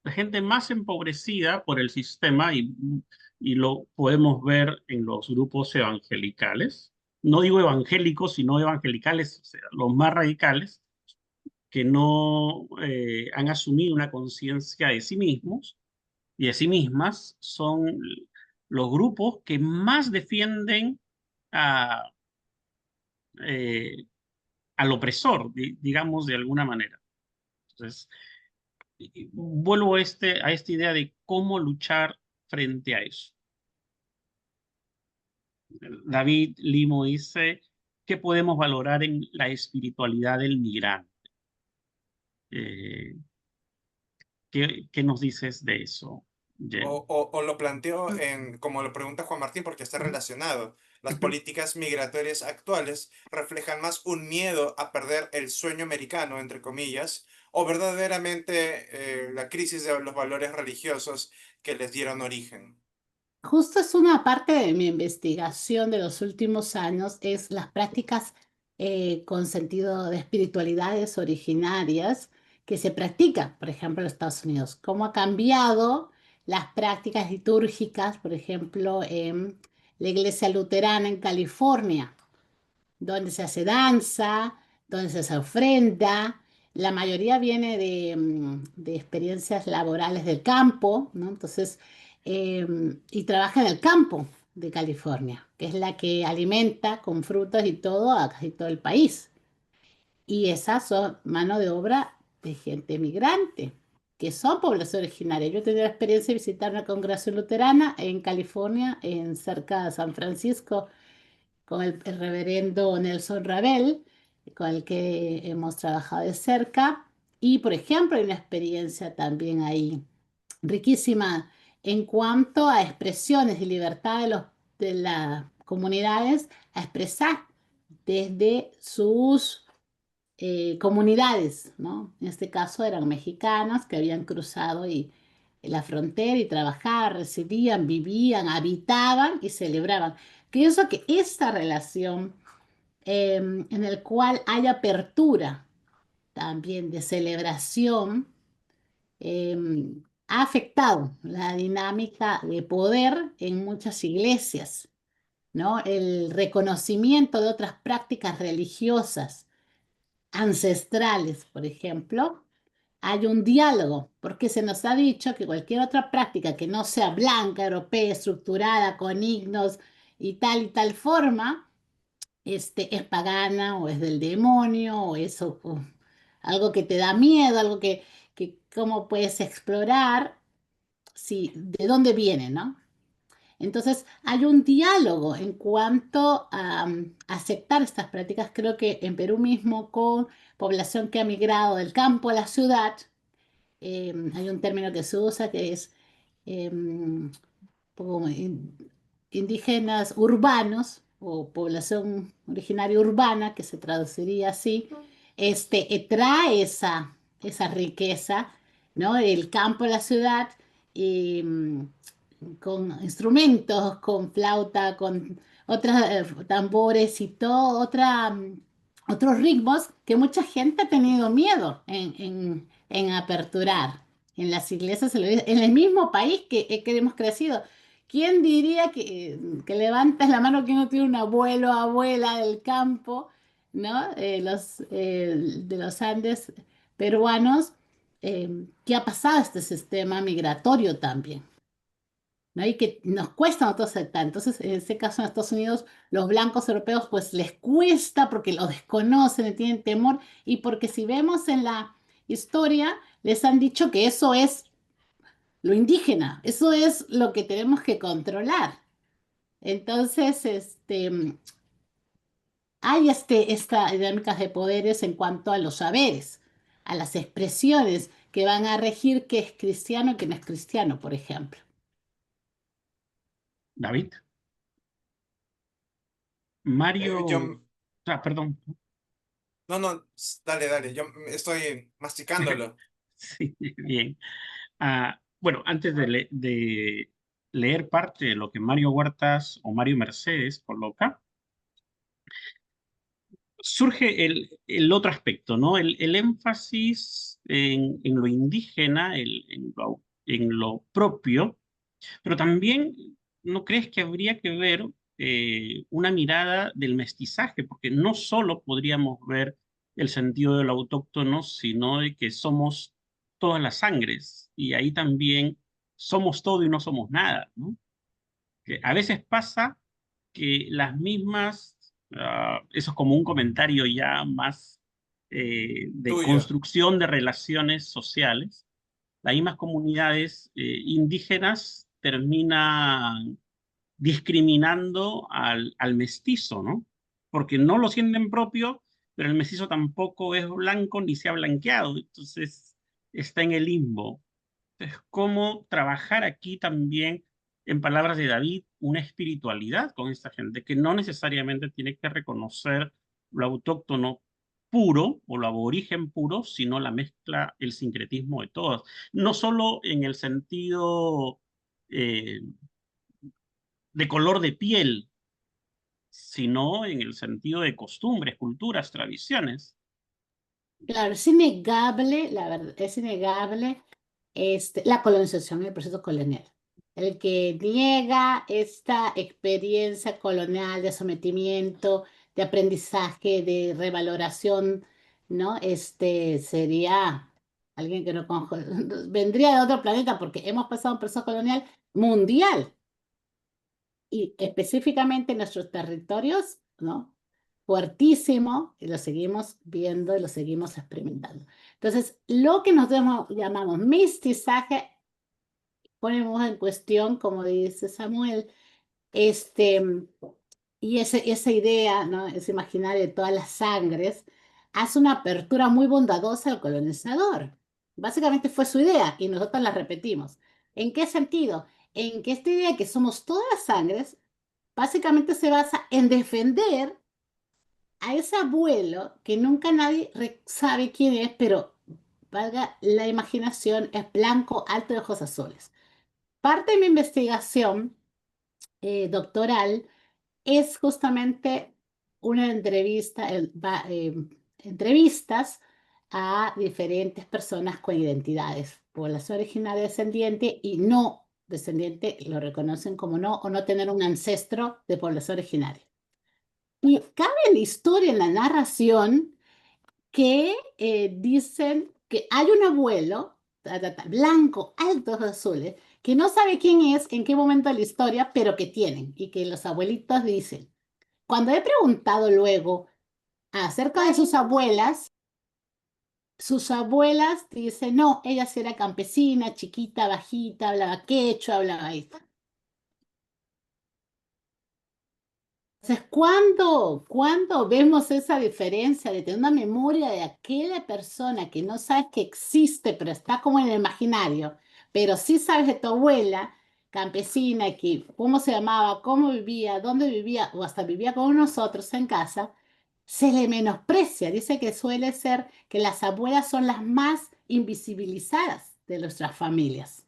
[SPEAKER 1] la gente más empobrecida por el sistema y lo podemos ver en los grupos evangelicales. No digo evangélicos, sino evangelicales, o sea, los más radicales, que no han asumido una conciencia de sí mismos y de sí mismas, son los grupos que más defienden a, eh, al opresor, digamos de alguna manera. Entonces, vuelvo a esta idea de cómo luchar frente a eso. David Limo dice, ¿Qué podemos valorar en la espiritualidad del migrante? Eh, ¿qué nos dices de eso, Jen?
[SPEAKER 2] O lo planteo como lo pregunta Juan Martín, porque está
[SPEAKER 1] Ujú,
[SPEAKER 2] relacionado. Las
[SPEAKER 1] ujú.
[SPEAKER 2] políticas migratorias actuales reflejan más un miedo a perder el sueño americano, entre comillas, o verdaderamente la crisis de los valores religiosos que les dieron origen.
[SPEAKER 3] Justo es una parte de mi investigación de los últimos años, es las prácticas con sentido de espiritualidades originarias que se practican, por ejemplo, en Estados Unidos. Cómo ha cambiado las prácticas litúrgicas, por ejemplo, en la iglesia luterana en California, donde se hace danza, donde se hace ofrenda. La mayoría viene de experiencias laborales del campo, ¿no? Entonces, y trabaja en el campo de California, que es la que alimenta con frutos y todo a casi todo el país. Y esas son mano de obra de gente migrante, que son población originaria. Yo he tenido la experiencia de visitar una congregación luterana en California, en cerca de San Francisco, con el reverendo Nelson Rabel, con el que hemos trabajado de cerca. Y, por ejemplo, hay una experiencia también ahí riquísima en cuanto a expresiones y libertad de las comunidades a expresar desde sus comunidades, ¿no? En este caso eran mexicanos que habían cruzado la frontera y trabajaban, residían, vivían, habitaban y celebraban. Pienso que esta relación en el cual hay apertura también de celebración eh, ha afectado la dinámica de poder en muchas iglesias, ¿no? El reconocimiento de otras prácticas religiosas ancestrales, por ejemplo, hay un diálogo, porque se nos ha dicho que cualquier otra práctica que no sea blanca, europea, estructurada, con himnos y tal forma, es pagana o es del demonio o algo que te da miedo, algo que cómo puedes explorar, si, de dónde viene, ¿no? Entonces, hay un diálogo en cuanto a aceptar estas prácticas. Creo que en Perú mismo, con población que ha migrado del campo a la ciudad, hay un término que se usa que es como indígenas urbanos o población originaria urbana, que se traduciría así, trae esa riqueza, ¿no? El campo a la ciudad, y, con instrumentos, con flauta, con otros tambores y todo, otros ritmos que mucha gente ha tenido miedo en aperturar. En las iglesias, en el mismo país que hemos crecido. ¿Quién diría que levantas la mano que no tiene un abuelo o abuela del campo, ¿no? De los Andes peruanos, que ha pasado este sistema migratorio también, ¿no? Y que nos cuesta a nosotros aceptar. Entonces, en este caso, en Estados Unidos, los blancos europeos, pues les cuesta porque lo desconocen, le tienen temor, y porque si vemos en la historia, les han dicho que eso es lo indígena, eso es lo que tenemos que controlar. Entonces, hay esta dinámicas de poderes en cuanto a los saberes, a las expresiones que van a regir qué es cristiano y qué no es cristiano, por ejemplo.
[SPEAKER 1] David,
[SPEAKER 2] Yo,
[SPEAKER 1] Mario, perdón.
[SPEAKER 2] no, no, dale, dale, yo estoy masticándolo.
[SPEAKER 1] Sí, bien. Bueno, antes de leer parte de lo que Mario Huertas o Mario Mercedes coloca, surge el otro aspecto, ¿no? El énfasis en lo indígena, en lo propio, pero también, ¿no crees que habría que ver una mirada del mestizaje? Porque no solo podríamos ver el sentido del autóctono, sino de que somos todas las sangres y ahí también somos todo y no somos nada, ¿no? Que a veces pasa que las mismas, eso es como un comentario ya más de
[SPEAKER 2] Tuyo.
[SPEAKER 1] construcción de relaciones sociales, las mismas comunidades indígenas terminan discriminando al mestizo, ¿no? porque no lo sienten propio, pero el mestizo tampoco es blanco ni se ha blanqueado, entonces está en el limbo. Entonces, ¿cómo trabajar aquí también, en palabras de David, una espiritualidad con esta gente que no necesariamente tiene que reconocer lo autóctono puro o lo aborigen puro, sino la mezcla, el sincretismo de todas? No solo en el sentido eh, de color de piel, sino en el sentido de costumbres, culturas, tradiciones.
[SPEAKER 3] Claro, es innegable, la verdad, es innegable la colonización y el proceso colonial. El que niega esta experiencia colonial de sometimiento, de aprendizaje, de revaloración, ¿no? Sería alguien que no vendría de otro planeta porque hemos pasado un proceso colonial mundial y específicamente en nuestros territorios, ¿no? Fuertísimo, y lo seguimos viendo y lo seguimos experimentando. Entonces, lo que nosotros llamamos mestizaje, ponemos en cuestión, como dice Samuel, este, y esa idea, ¿no? Ese imaginario de todas las sangres, hace una apertura muy bondadosa al colonizador. Básicamente fue su idea y nosotros la repetimos. ¿En qué sentido? En que esta idea de que somos todas las sangres básicamente se basa en defender a ese abuelo que nunca nadie sabe quién es, pero valga la imaginación, es blanco, alto de ojos azules. Parte de mi investigación doctoral es justamente una entrevista, entrevistas a diferentes personas con identidades, población originaria descendiente y no descendiente, lo reconocen como no, o no tener un ancestro de población originaria. Y cabe en la historia, en la narración, que dicen que hay un abuelo blanco, altos azules, que no sabe quién es, en qué momento de la historia, pero que tienen, y que los abuelitos dicen. Cuando he preguntado luego acerca de sus abuelas dicen, no, ella sí era campesina, chiquita, bajita, hablaba quechua, hablaba esto. Entonces, ¿cuándo vemos esa diferencia de tener una memoria de aquella persona que no sabes que existe, pero está como en el imaginario, pero sí sabes de tu abuela campesina, que cómo se llamaba, cómo vivía, dónde vivía, o hasta vivía con nosotros en casa, se le menosprecia? Dice que suele ser que las abuelas son las más invisibilizadas de nuestras familias,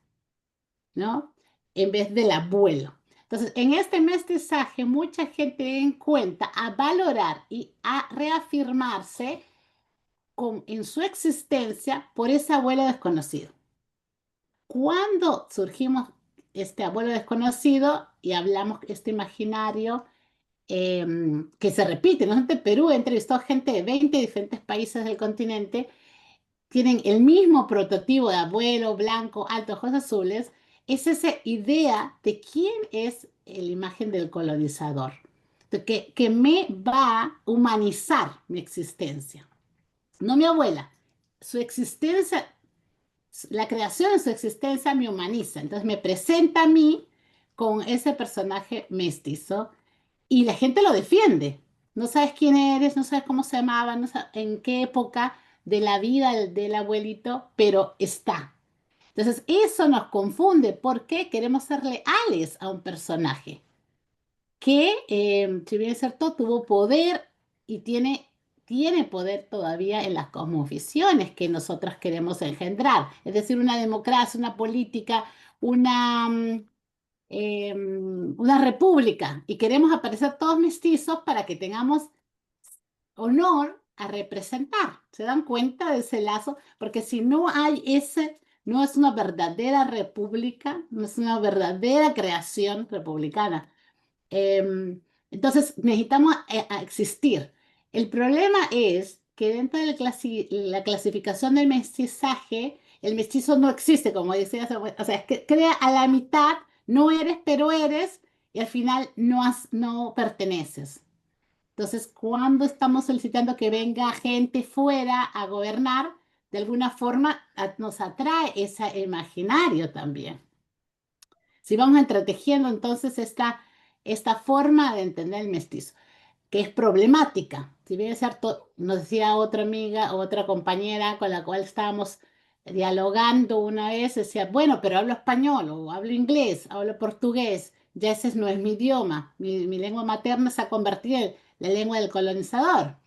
[SPEAKER 3] ¿no? En vez del abuelo. Entonces, en este mestizaje, mucha gente tiene en cuenta a valorar y a reafirmarse en su existencia por ese abuelo desconocido. Cuando surgimos este abuelo desconocido y hablamos este imaginario que se repite, ¿no? En Perú he entrevistado gente de 20 diferentes países del continente, tienen el mismo prototipo de abuelo blanco, alto, ojos azules, es esa idea de quién es la imagen del colonizador, que me va a humanizar mi existencia. No mi abuela, su existencia, la creación de su existencia me humaniza, entonces me presenta a mí con ese personaje mestizo y la gente lo defiende. No sabes quién eres, no sabes cómo se llamaba, no sabes en qué época de la vida del abuelito, pero está. Entonces, eso nos confunde porque queremos ser leales a un personaje que, si bien es cierto, tuvo poder y tiene poder todavía en las cosmovisiones que nosotros queremos engendrar. Es decir, una democracia, una política, una, una república. Y queremos aparecer todos mestizos para que tengamos honor a representar. ¿Se dan cuenta de ese lazo? Porque si no hay ese, no es una verdadera república, no es una verdadera creación republicana. Entonces necesitamos a existir. El problema es que dentro de la clasificación del mestizaje, el mestizo no existe, como decía, o sea, es que crea a la mitad, no eres, pero eres, y al final no perteneces. Entonces, cuando estamos solicitando que venga gente fuera a gobernar, de alguna forma nos atrae ese imaginario también. Si vamos entretejiendo entonces esta forma de entender el mestizo. que es problemática. Si bien es cierto, nos decía otra amiga, otra compañera con la cual estábamos dialogando una vez, decía, bueno, pero hablo español o hablo inglés, hablo portugués, ya ese no es mi idioma, mi lengua materna se ha convertido en la lengua del colonizador.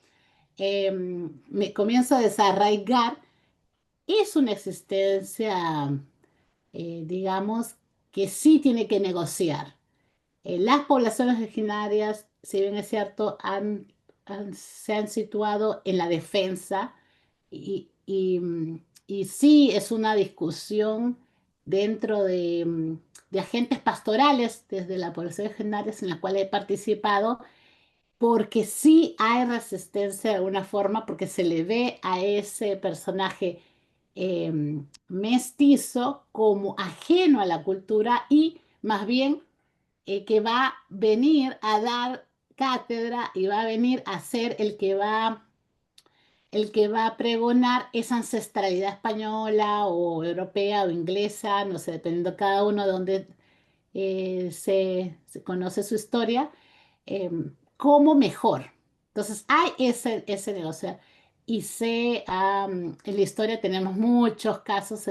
[SPEAKER 3] Me comienzo a desarraigar, es una existencia, digamos, que sí tiene que negociar. Las poblaciones originarias, si bien es cierto, se han situado en la defensa y sí es una discusión dentro de agentes pastorales desde la población originaria en la cual he participado, porque sí hay resistencia de alguna forma, porque se le ve a ese personaje mestizo como ajeno a la cultura y más bien que va a venir a dar cátedra y va a venir a ser el que va a pregonar esa ancestralidad española o europea o inglesa, no sé, dependiendo cada uno de donde se conoce su historia, eh, como mejor. Entonces, hay ese negocio. Y en la historia tenemos muchos casos,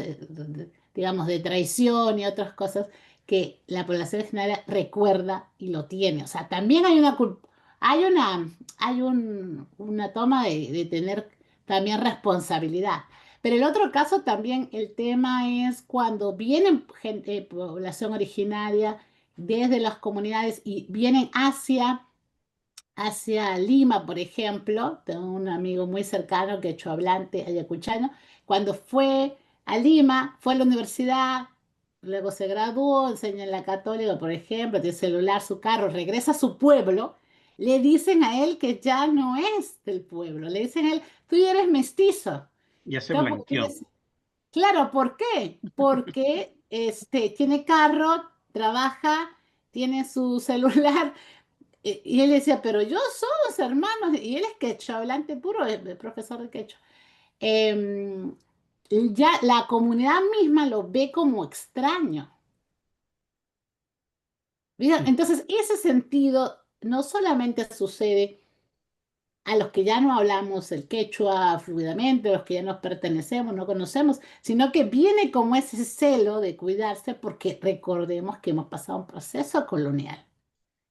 [SPEAKER 3] digamos, de traición y otras cosas que la población general recuerda y lo tiene. O sea, también hay una toma de tener también responsabilidad. Pero el otro caso también, el tema es cuando vienen población originaria desde las comunidades y vienen hacia Lima, por ejemplo. Tengo un amigo muy cercano que es hablante ayacuchano. Cuando fue a Lima, fue a la universidad, luego se graduó, enseña en la Católica, por ejemplo, tiene celular, su carro, regresa a su pueblo. Le dicen a él que ya no es del pueblo. Le dicen a él, tú ya eres mestizo.
[SPEAKER 1] Ya se
[SPEAKER 3] Claro, porque
[SPEAKER 1] blanqueó.
[SPEAKER 3] claro, ¿por qué? Porque tiene carro, trabaja, tiene su celular. Y él decía, pero yo somos hermanos. Y él es quechua, hablante puro, es profesor de quechua. Em, ya la comunidad misma lo ve como extraño. ¿Vieron? Entonces, ese sentido no solamente sucede a los que ya no hablamos el quechua fluidamente, a los que ya nos pertenecemos, no conocemos, sino que viene como ese celo de cuidarse porque recordemos que hemos pasado un proceso colonial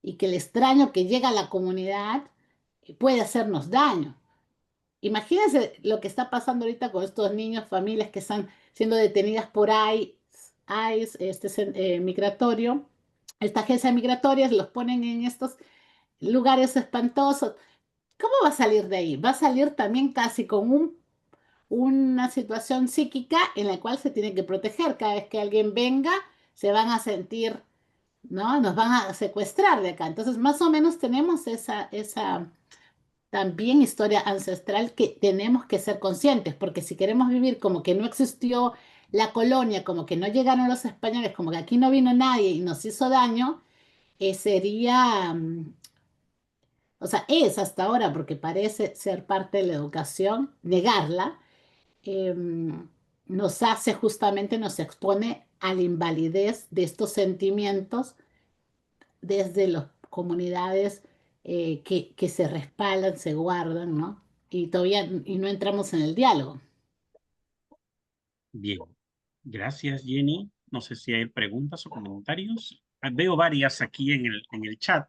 [SPEAKER 3] y que el extraño que llega a la comunidad puede hacernos daño. Imagínense lo que está pasando ahorita con estos niños, familias que están siendo detenidas por ICE, migratorio, esta agencia migratoria, los ponen en estos lugares espantosos. ¿Cómo va a salir de ahí? Va a salir también casi con una situación psíquica en la cual se tiene que proteger. Cada vez que alguien venga, se van a sentir, ¿no? Nos van a secuestrar de acá. Entonces, más o menos tenemos esa también historia ancestral que tenemos que ser conscientes, porque si queremos vivir como que no existió la colonia, como que no llegaron los españoles, como que aquí no vino nadie y nos hizo daño, sería, o sea, es hasta ahora, porque parece ser parte de la educación, negarla, nos hace justamente, nos expone a la invalidez de estos sentimientos desde las comunidades que se respaldan, se guardan, ¿no? Y todavía y no entramos en el diálogo.
[SPEAKER 1] Bien. Gracias, Jenny. No sé si hay preguntas o comentarios. Veo varias aquí en el chat,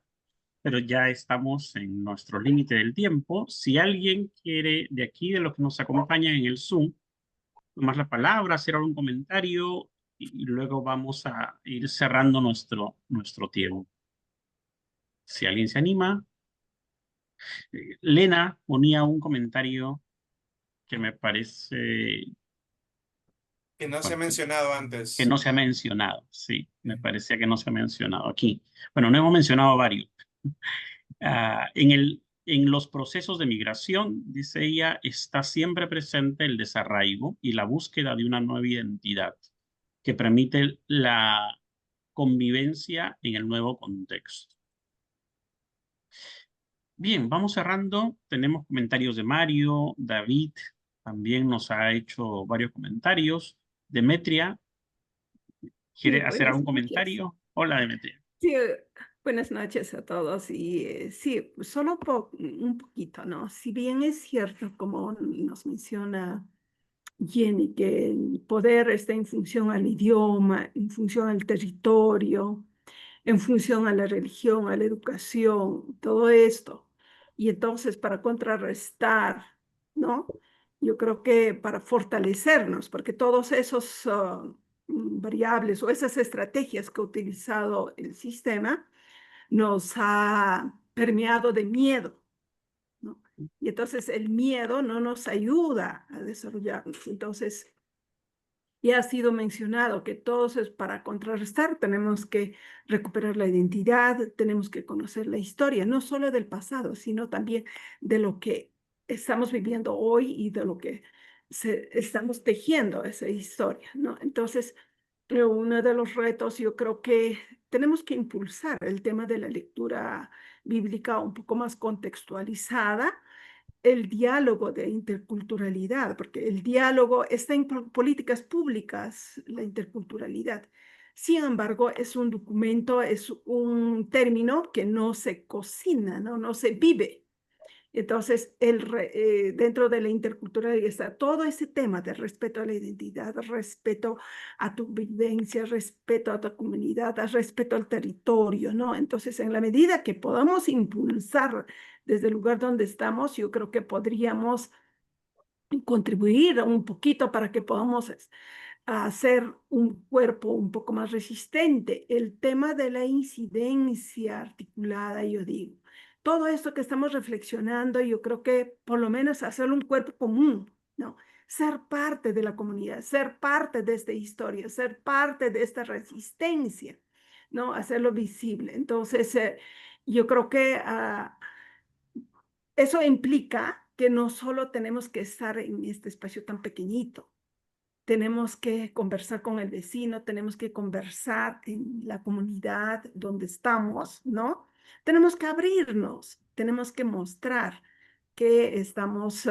[SPEAKER 1] pero ya estamos en nuestro límite del tiempo. Si alguien quiere de aquí, de los que nos acompañan en el Zoom, tomar la palabra, hacer algún comentario y luego vamos a ir cerrando nuestro tiempo. Si alguien se anima. Lena ponía un comentario que me parece,
[SPEAKER 2] Que no se ha
[SPEAKER 1] bueno,
[SPEAKER 2] mencionado
[SPEAKER 1] que
[SPEAKER 2] antes.
[SPEAKER 1] no se ha mencionado. Sí, me parecía que no se ha mencionado aquí. Bueno, no hemos mencionado varios. En los procesos de migración, dice ella, está siempre presente el desarraigo y la búsqueda de una nueva identidad que permite la convivencia en el nuevo contexto. Bien, vamos cerrando. Tenemos comentarios de Mario, David también nos ha hecho varios comentarios. Demetria,
[SPEAKER 5] Sí,
[SPEAKER 1] ¿quiere hacer
[SPEAKER 5] buenas
[SPEAKER 1] algún
[SPEAKER 5] noches.
[SPEAKER 1] comentario? Hola, Demetria.
[SPEAKER 5] Sí, Buenas noches a todos. Y sí, solo un poquito, ¿no? Si bien es cierto, como nos menciona Jenny, que el poder está en función al idioma, en función al territorio, en función a la religión, a la educación, todo esto. Y entonces para contrarrestar, ¿no? Yo creo que para fortalecernos, porque todos esos variables o esas estrategias que ha utilizado el sistema nos ha permeado de miedo, ¿no? Y entonces el miedo no nos ayuda a desarrollarnos. Entonces, ya ha sido mencionado que todos es para contrarrestar, tenemos que recuperar la identidad, tenemos que conocer la historia, no solo del pasado, sino también de lo que estamos viviendo hoy y de lo que estamos tejiendo esa historia, ¿no? Entonces, uno de los retos, yo creo que tenemos que impulsar el tema de la lectura bíblica un poco más contextualizada, el diálogo de interculturalidad, porque el diálogo está en políticas públicas, la interculturalidad. Sin embargo, es un documento, es un término que no se cocina, no se vive. Entonces, dentro de la interculturalidad está todo ese tema de respeto a la identidad, respeto a tu vivencia, respeto a tu comunidad, respeto al territorio, ¿no? Entonces, en la medida que podamos impulsar desde el lugar donde estamos, yo creo que podríamos contribuir un poquito para que podamos hacer un cuerpo un poco más resistente. El tema de la incidencia articulada, yo digo, todo esto que estamos reflexionando, yo creo que por lo menos hacer un cuerpo común, ¿no? Ser parte de la comunidad, ser parte de esta historia, ser parte de esta resistencia, ¿no? Hacerlo visible. Entonces, yo creo que eso implica que no solo tenemos que estar en este espacio tan pequeñito, tenemos que conversar con el vecino, tenemos que conversar en la comunidad donde estamos, ¿no? Tenemos que abrirnos, tenemos que mostrar que estamos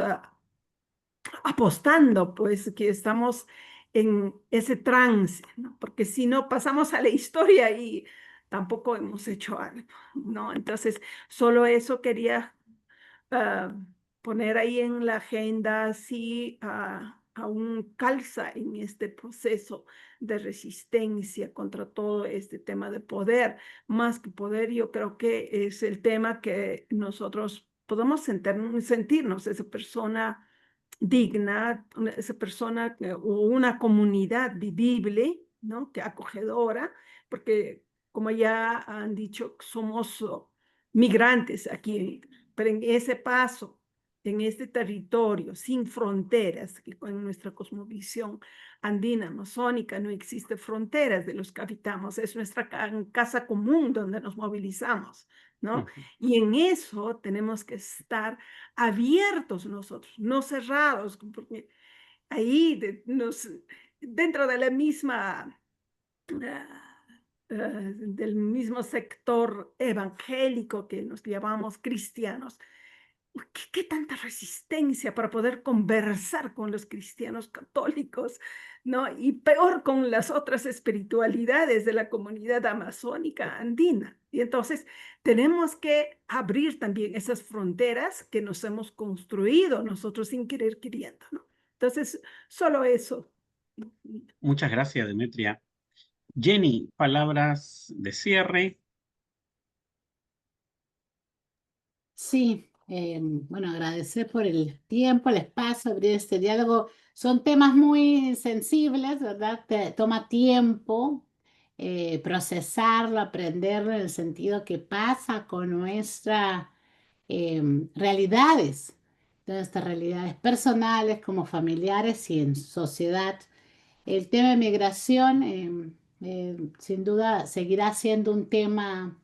[SPEAKER 5] apostando, pues que estamos en ese trance, ¿no? Porque si no pasamos a la historia y tampoco hemos hecho algo, ¿no? Entonces, solo eso quería ah, poner ahí en la agenda si aún calza en este proceso de resistencia contra todo este tema de poder. Más que poder, yo creo que es el tema que nosotros podemos sentirnos esa persona digna, esa persona o una comunidad vivible, ¿no? Que acogedora, porque como ya han dicho, somos migrantes aquí, pero en ese paso, en este territorio sin fronteras, que con nuestra cosmovisión andina, amazónica, no existe fronteras de los que habitamos, es nuestra casa común donde nos movilizamos, ¿no? Y en eso tenemos que estar abiertos nosotros, no cerrados, porque ahí dentro de la misma del mismo sector evangélico que nos llamamos cristianos. ¿Qué tanta resistencia para poder conversar con los cristianos católicos, ¿no? Y peor con las otras espiritualidades de la comunidad amazónica andina. Y entonces tenemos que abrir también esas fronteras que nos hemos construido nosotros sin querer queriendo, ¿no? Entonces, solo eso.
[SPEAKER 1] Muchas gracias, Demetria. Jenny, palabras de cierre.
[SPEAKER 3] Sí, bueno, agradecer por el tiempo, el espacio, abrir este diálogo. Son temas muy sensibles, ¿verdad? Toma tiempo procesarlo, aprenderlo en el sentido que pasa con nuestras realidades, nuestras realidades personales como familiares y en sociedad. El tema de migración, sin duda, seguirá siendo un tema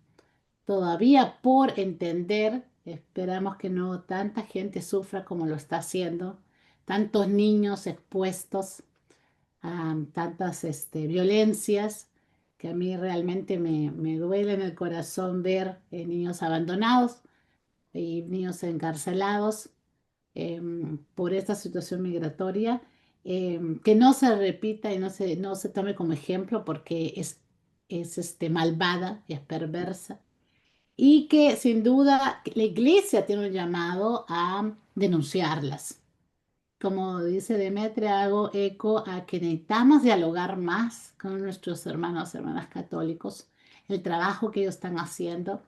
[SPEAKER 3] todavía por entender. Esperamos que no tanta gente sufra como lo está haciendo, tantos niños expuestos a tantas violencias, que a mí realmente me duele en el corazón ver niños abandonados y niños encarcelados por esta situación migratoria. Que no se repita y no se tome como ejemplo porque es malvada, es perversa. y que sin duda la iglesia tiene un llamado a denunciarlas. Como dice Demetria, hago eco a que necesitamos dialogar más con nuestros hermanos y hermanas católicos, el trabajo que ellos están haciendo.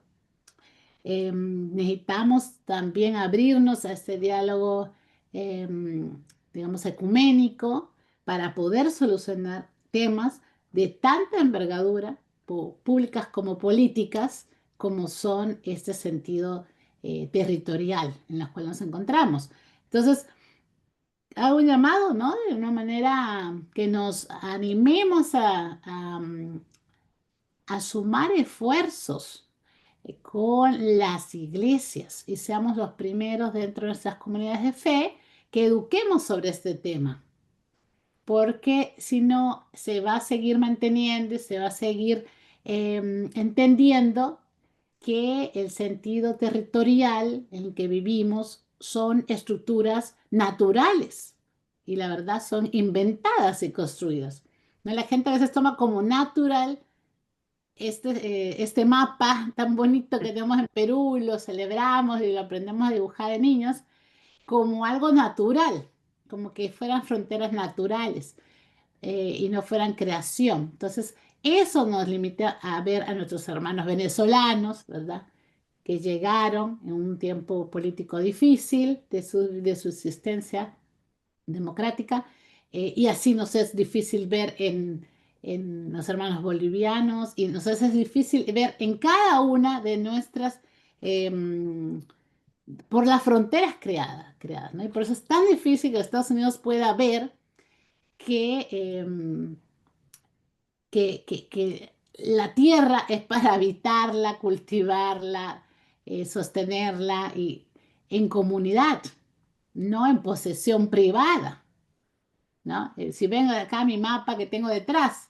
[SPEAKER 3] Necesitamos también abrirnos a este diálogo, digamos, ecuménico para poder solucionar temas de tanta envergadura, públicas como políticas, como son este sentido territorial en el cual nos encontramos. Entonces, hago un llamado, ¿no? De una manera que nos animemos a sumar esfuerzos con las iglesias y seamos los primeros dentro de nuestras comunidades de fe que eduquemos sobre este tema, porque si no se va a seguir manteniendo y se va a seguir entendiendo que el sentido territorial en el que vivimos son estructuras naturales y la verdad son inventadas y construidas. ¿No? La gente a veces toma como natural este mapa tan bonito que tenemos en Perú y lo celebramos y lo aprendemos a dibujar de niños como algo natural, como que fueran fronteras naturales y no fueran creación. Entonces, eso nos limita a ver a nuestros hermanos venezolanos, ¿verdad? Que llegaron en un tiempo político difícil de su existencia democrática, y así nos es difícil ver en los hermanos bolivianos y nos es difícil ver en cada una de nuestras, por las fronteras creadas, ¿no? Y por eso es tan difícil que Estados Unidos pueda ver que, que la tierra es para habitarla, cultivarla, sostenerla y en comunidad, no en posesión privada, ¿no? Si ven acá mi mapa que tengo detrás,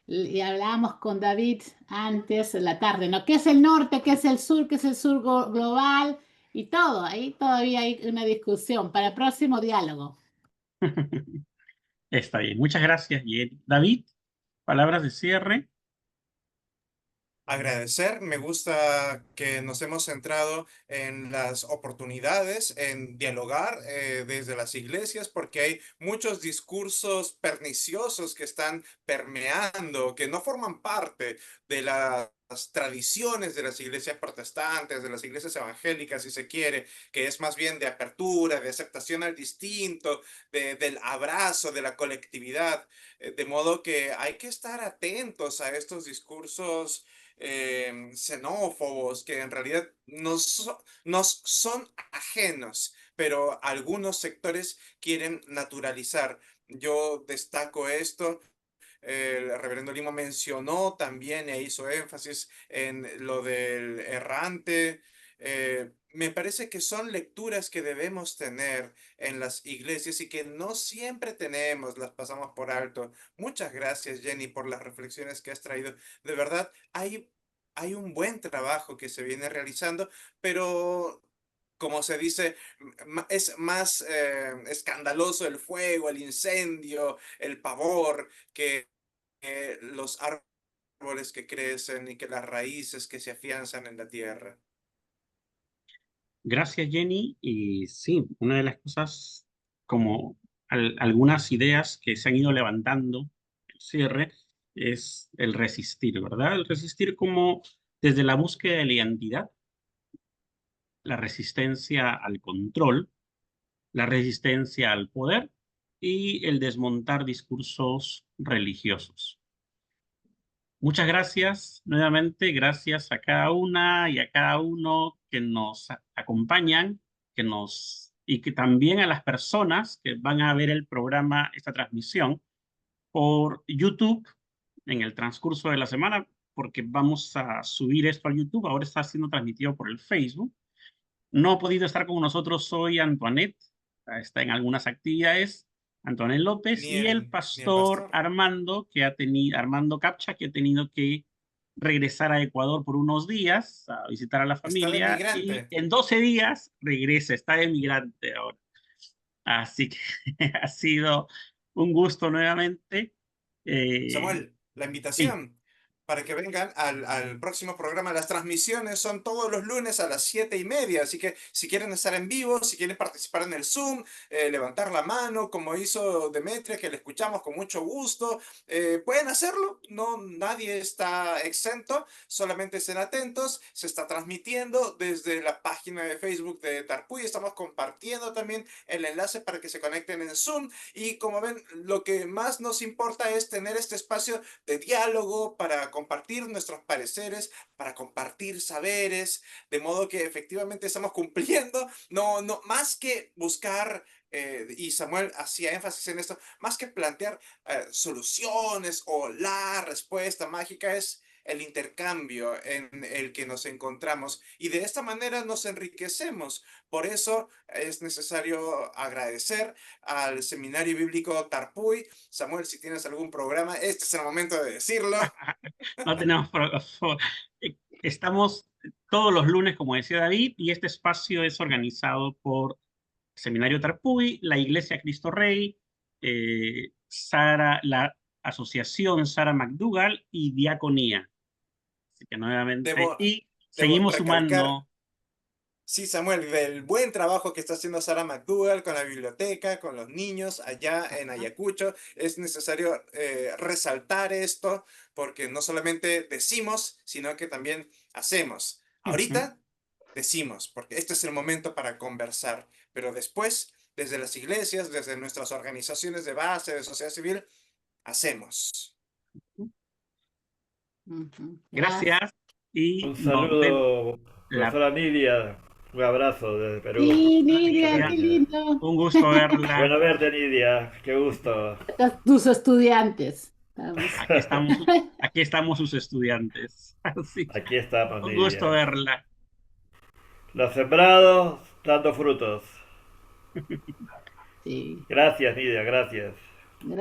[SPEAKER 3] y hablábamos con David antes en la tarde, ¿no? ¿Qué es el norte? ¿Qué es el sur? ¿Qué es el sur global? Y todo, ahí todavía hay una discusión para el próximo diálogo.
[SPEAKER 1] Está bien, muchas gracias, Jenny. David, palabras de cierre.
[SPEAKER 2] Agradecer, me gusta que nos hemos centrado en las oportunidades, en dialogar desde las iglesias, porque hay muchos discursos perniciosos que están permeando, que no forman parte de las tradiciones de las iglesias protestantes, de las iglesias evangélicas, si se quiere, que es más bien de apertura, de aceptación al distinto, del abrazo, de la colectividad. De modo que hay que estar atentos a estos discursos xenófobos que en realidad nos son ajenos, pero algunos sectores quieren naturalizar. Yo destaco esto. El reverendo Lima mencionó también e hizo énfasis en lo del errante. Me parece que son lecturas que debemos tener en las iglesias y que no siempre tenemos, las pasamos por alto. Muchas gracias, Jenny, por las reflexiones que has traído. De verdad, hay un buen trabajo que se viene realizando, pero como se dice, es más escandaloso el fuego, el incendio, el pavor, que los árboles que crecen y que las raíces que se afianzan en la tierra.
[SPEAKER 1] Gracias, Jenny. Y sí, una de las cosas, como algunas ideas que se han ido levantando, el cierre, es el resistir, ¿verdad? El resistir como desde la búsqueda de la identidad, la resistencia al control, la resistencia al poder y el desmontar discursos religiosos. Muchas gracias nuevamente, gracias a cada una y a cada uno que nos acompañan, y que también a las personas que van a ver el programa, esta transmisión por YouTube en el transcurso de la semana, porque vamos a subir esto al YouTube. Ahora está siendo transmitido por el Facebook. No ha podido estar con nosotros hoy Antoinette, está en algunas actividades, Antoinette López, y el
[SPEAKER 2] Ni el
[SPEAKER 1] pastor
[SPEAKER 2] pastor.
[SPEAKER 1] Armando, Armando Capcha, que ha tenido que regresar a Ecuador por unos días a visitar a la
[SPEAKER 2] Está de
[SPEAKER 1] familia, y
[SPEAKER 2] migrante.
[SPEAKER 1] en 12 días regresa, está de migrante ahora. Así que ha sido un gusto nuevamente. Eh,
[SPEAKER 2] Samuel, la
[SPEAKER 1] sí,
[SPEAKER 2] invitación. para que vengan al próximo programa. Las transmisiones son todos los lunes a las 7:30, así que si quieren estar en vivo, si quieren participar en el Zoom, levantar la mano, como hizo Demetria, que le escuchamos con mucho gusto, pueden hacerlo, no, nadie está exento, solamente estén atentos, se está transmitiendo desde la página de Facebook de Tarpuy, estamos compartiendo también el enlace para que se conecten en Zoom, y como ven, lo que más nos importa es tener este espacio de diálogo para compartir nuestros pareceres, para compartir saberes, de modo que efectivamente estamos cumpliendo, no, más que buscar, y Samuel hacía énfasis en esto, más que plantear soluciones o la respuesta mágica, es el intercambio en el que nos encontramos y de esta manera nos enriquecemos. Por eso es necesario agradecer al Seminario Bíblico Tarpuy. Samuel, si tienes algún programa, este es el momento de decirlo.
[SPEAKER 1] No tenemos estamos todos los lunes, como decía David, y este espacio es organizado por Seminario Tarpuy, la Iglesia Cristo Rey, la Asociación Sara McDougall y Diaconía. Así que nuevamente,
[SPEAKER 2] Debo,
[SPEAKER 1] y
[SPEAKER 2] debo
[SPEAKER 1] seguimos
[SPEAKER 2] recalcar,
[SPEAKER 1] sumando.
[SPEAKER 2] sí, Samuel, del buen trabajo que está haciendo Sara McDougall con la biblioteca, con los niños allá en Ayacucho. Es necesario resaltar esto porque no solamente decimos, sino que también hacemos.
[SPEAKER 1] Ujú.
[SPEAKER 2] Ahorita decimos, porque este es el momento para conversar, pero después, desde las iglesias, desde nuestras organizaciones de base, de sociedad civil, hacemos.
[SPEAKER 3] Ujú. Gracias.
[SPEAKER 1] Gracias y
[SPEAKER 6] Un
[SPEAKER 1] nos vemos
[SPEAKER 6] saludo,
[SPEAKER 1] la
[SPEAKER 6] profesora Nidia. Un abrazo desde Perú.
[SPEAKER 3] Sí,
[SPEAKER 1] próxima,
[SPEAKER 3] Nidia, qué
[SPEAKER 1] Nidia.
[SPEAKER 3] lindo.
[SPEAKER 1] Un gusto verla.
[SPEAKER 6] Bueno verte, Nidia. Qué gusto.
[SPEAKER 3] Tus estudiantes. Vamos.
[SPEAKER 1] Aquí estamos, aquí estamos sus estudiantes. Así que
[SPEAKER 6] Aquí estamos,
[SPEAKER 1] un gusto
[SPEAKER 6] Nidia.
[SPEAKER 1] verla.
[SPEAKER 6] Los sembrados dando frutos.
[SPEAKER 3] Sí.
[SPEAKER 6] Gracias, Nidia, gracias.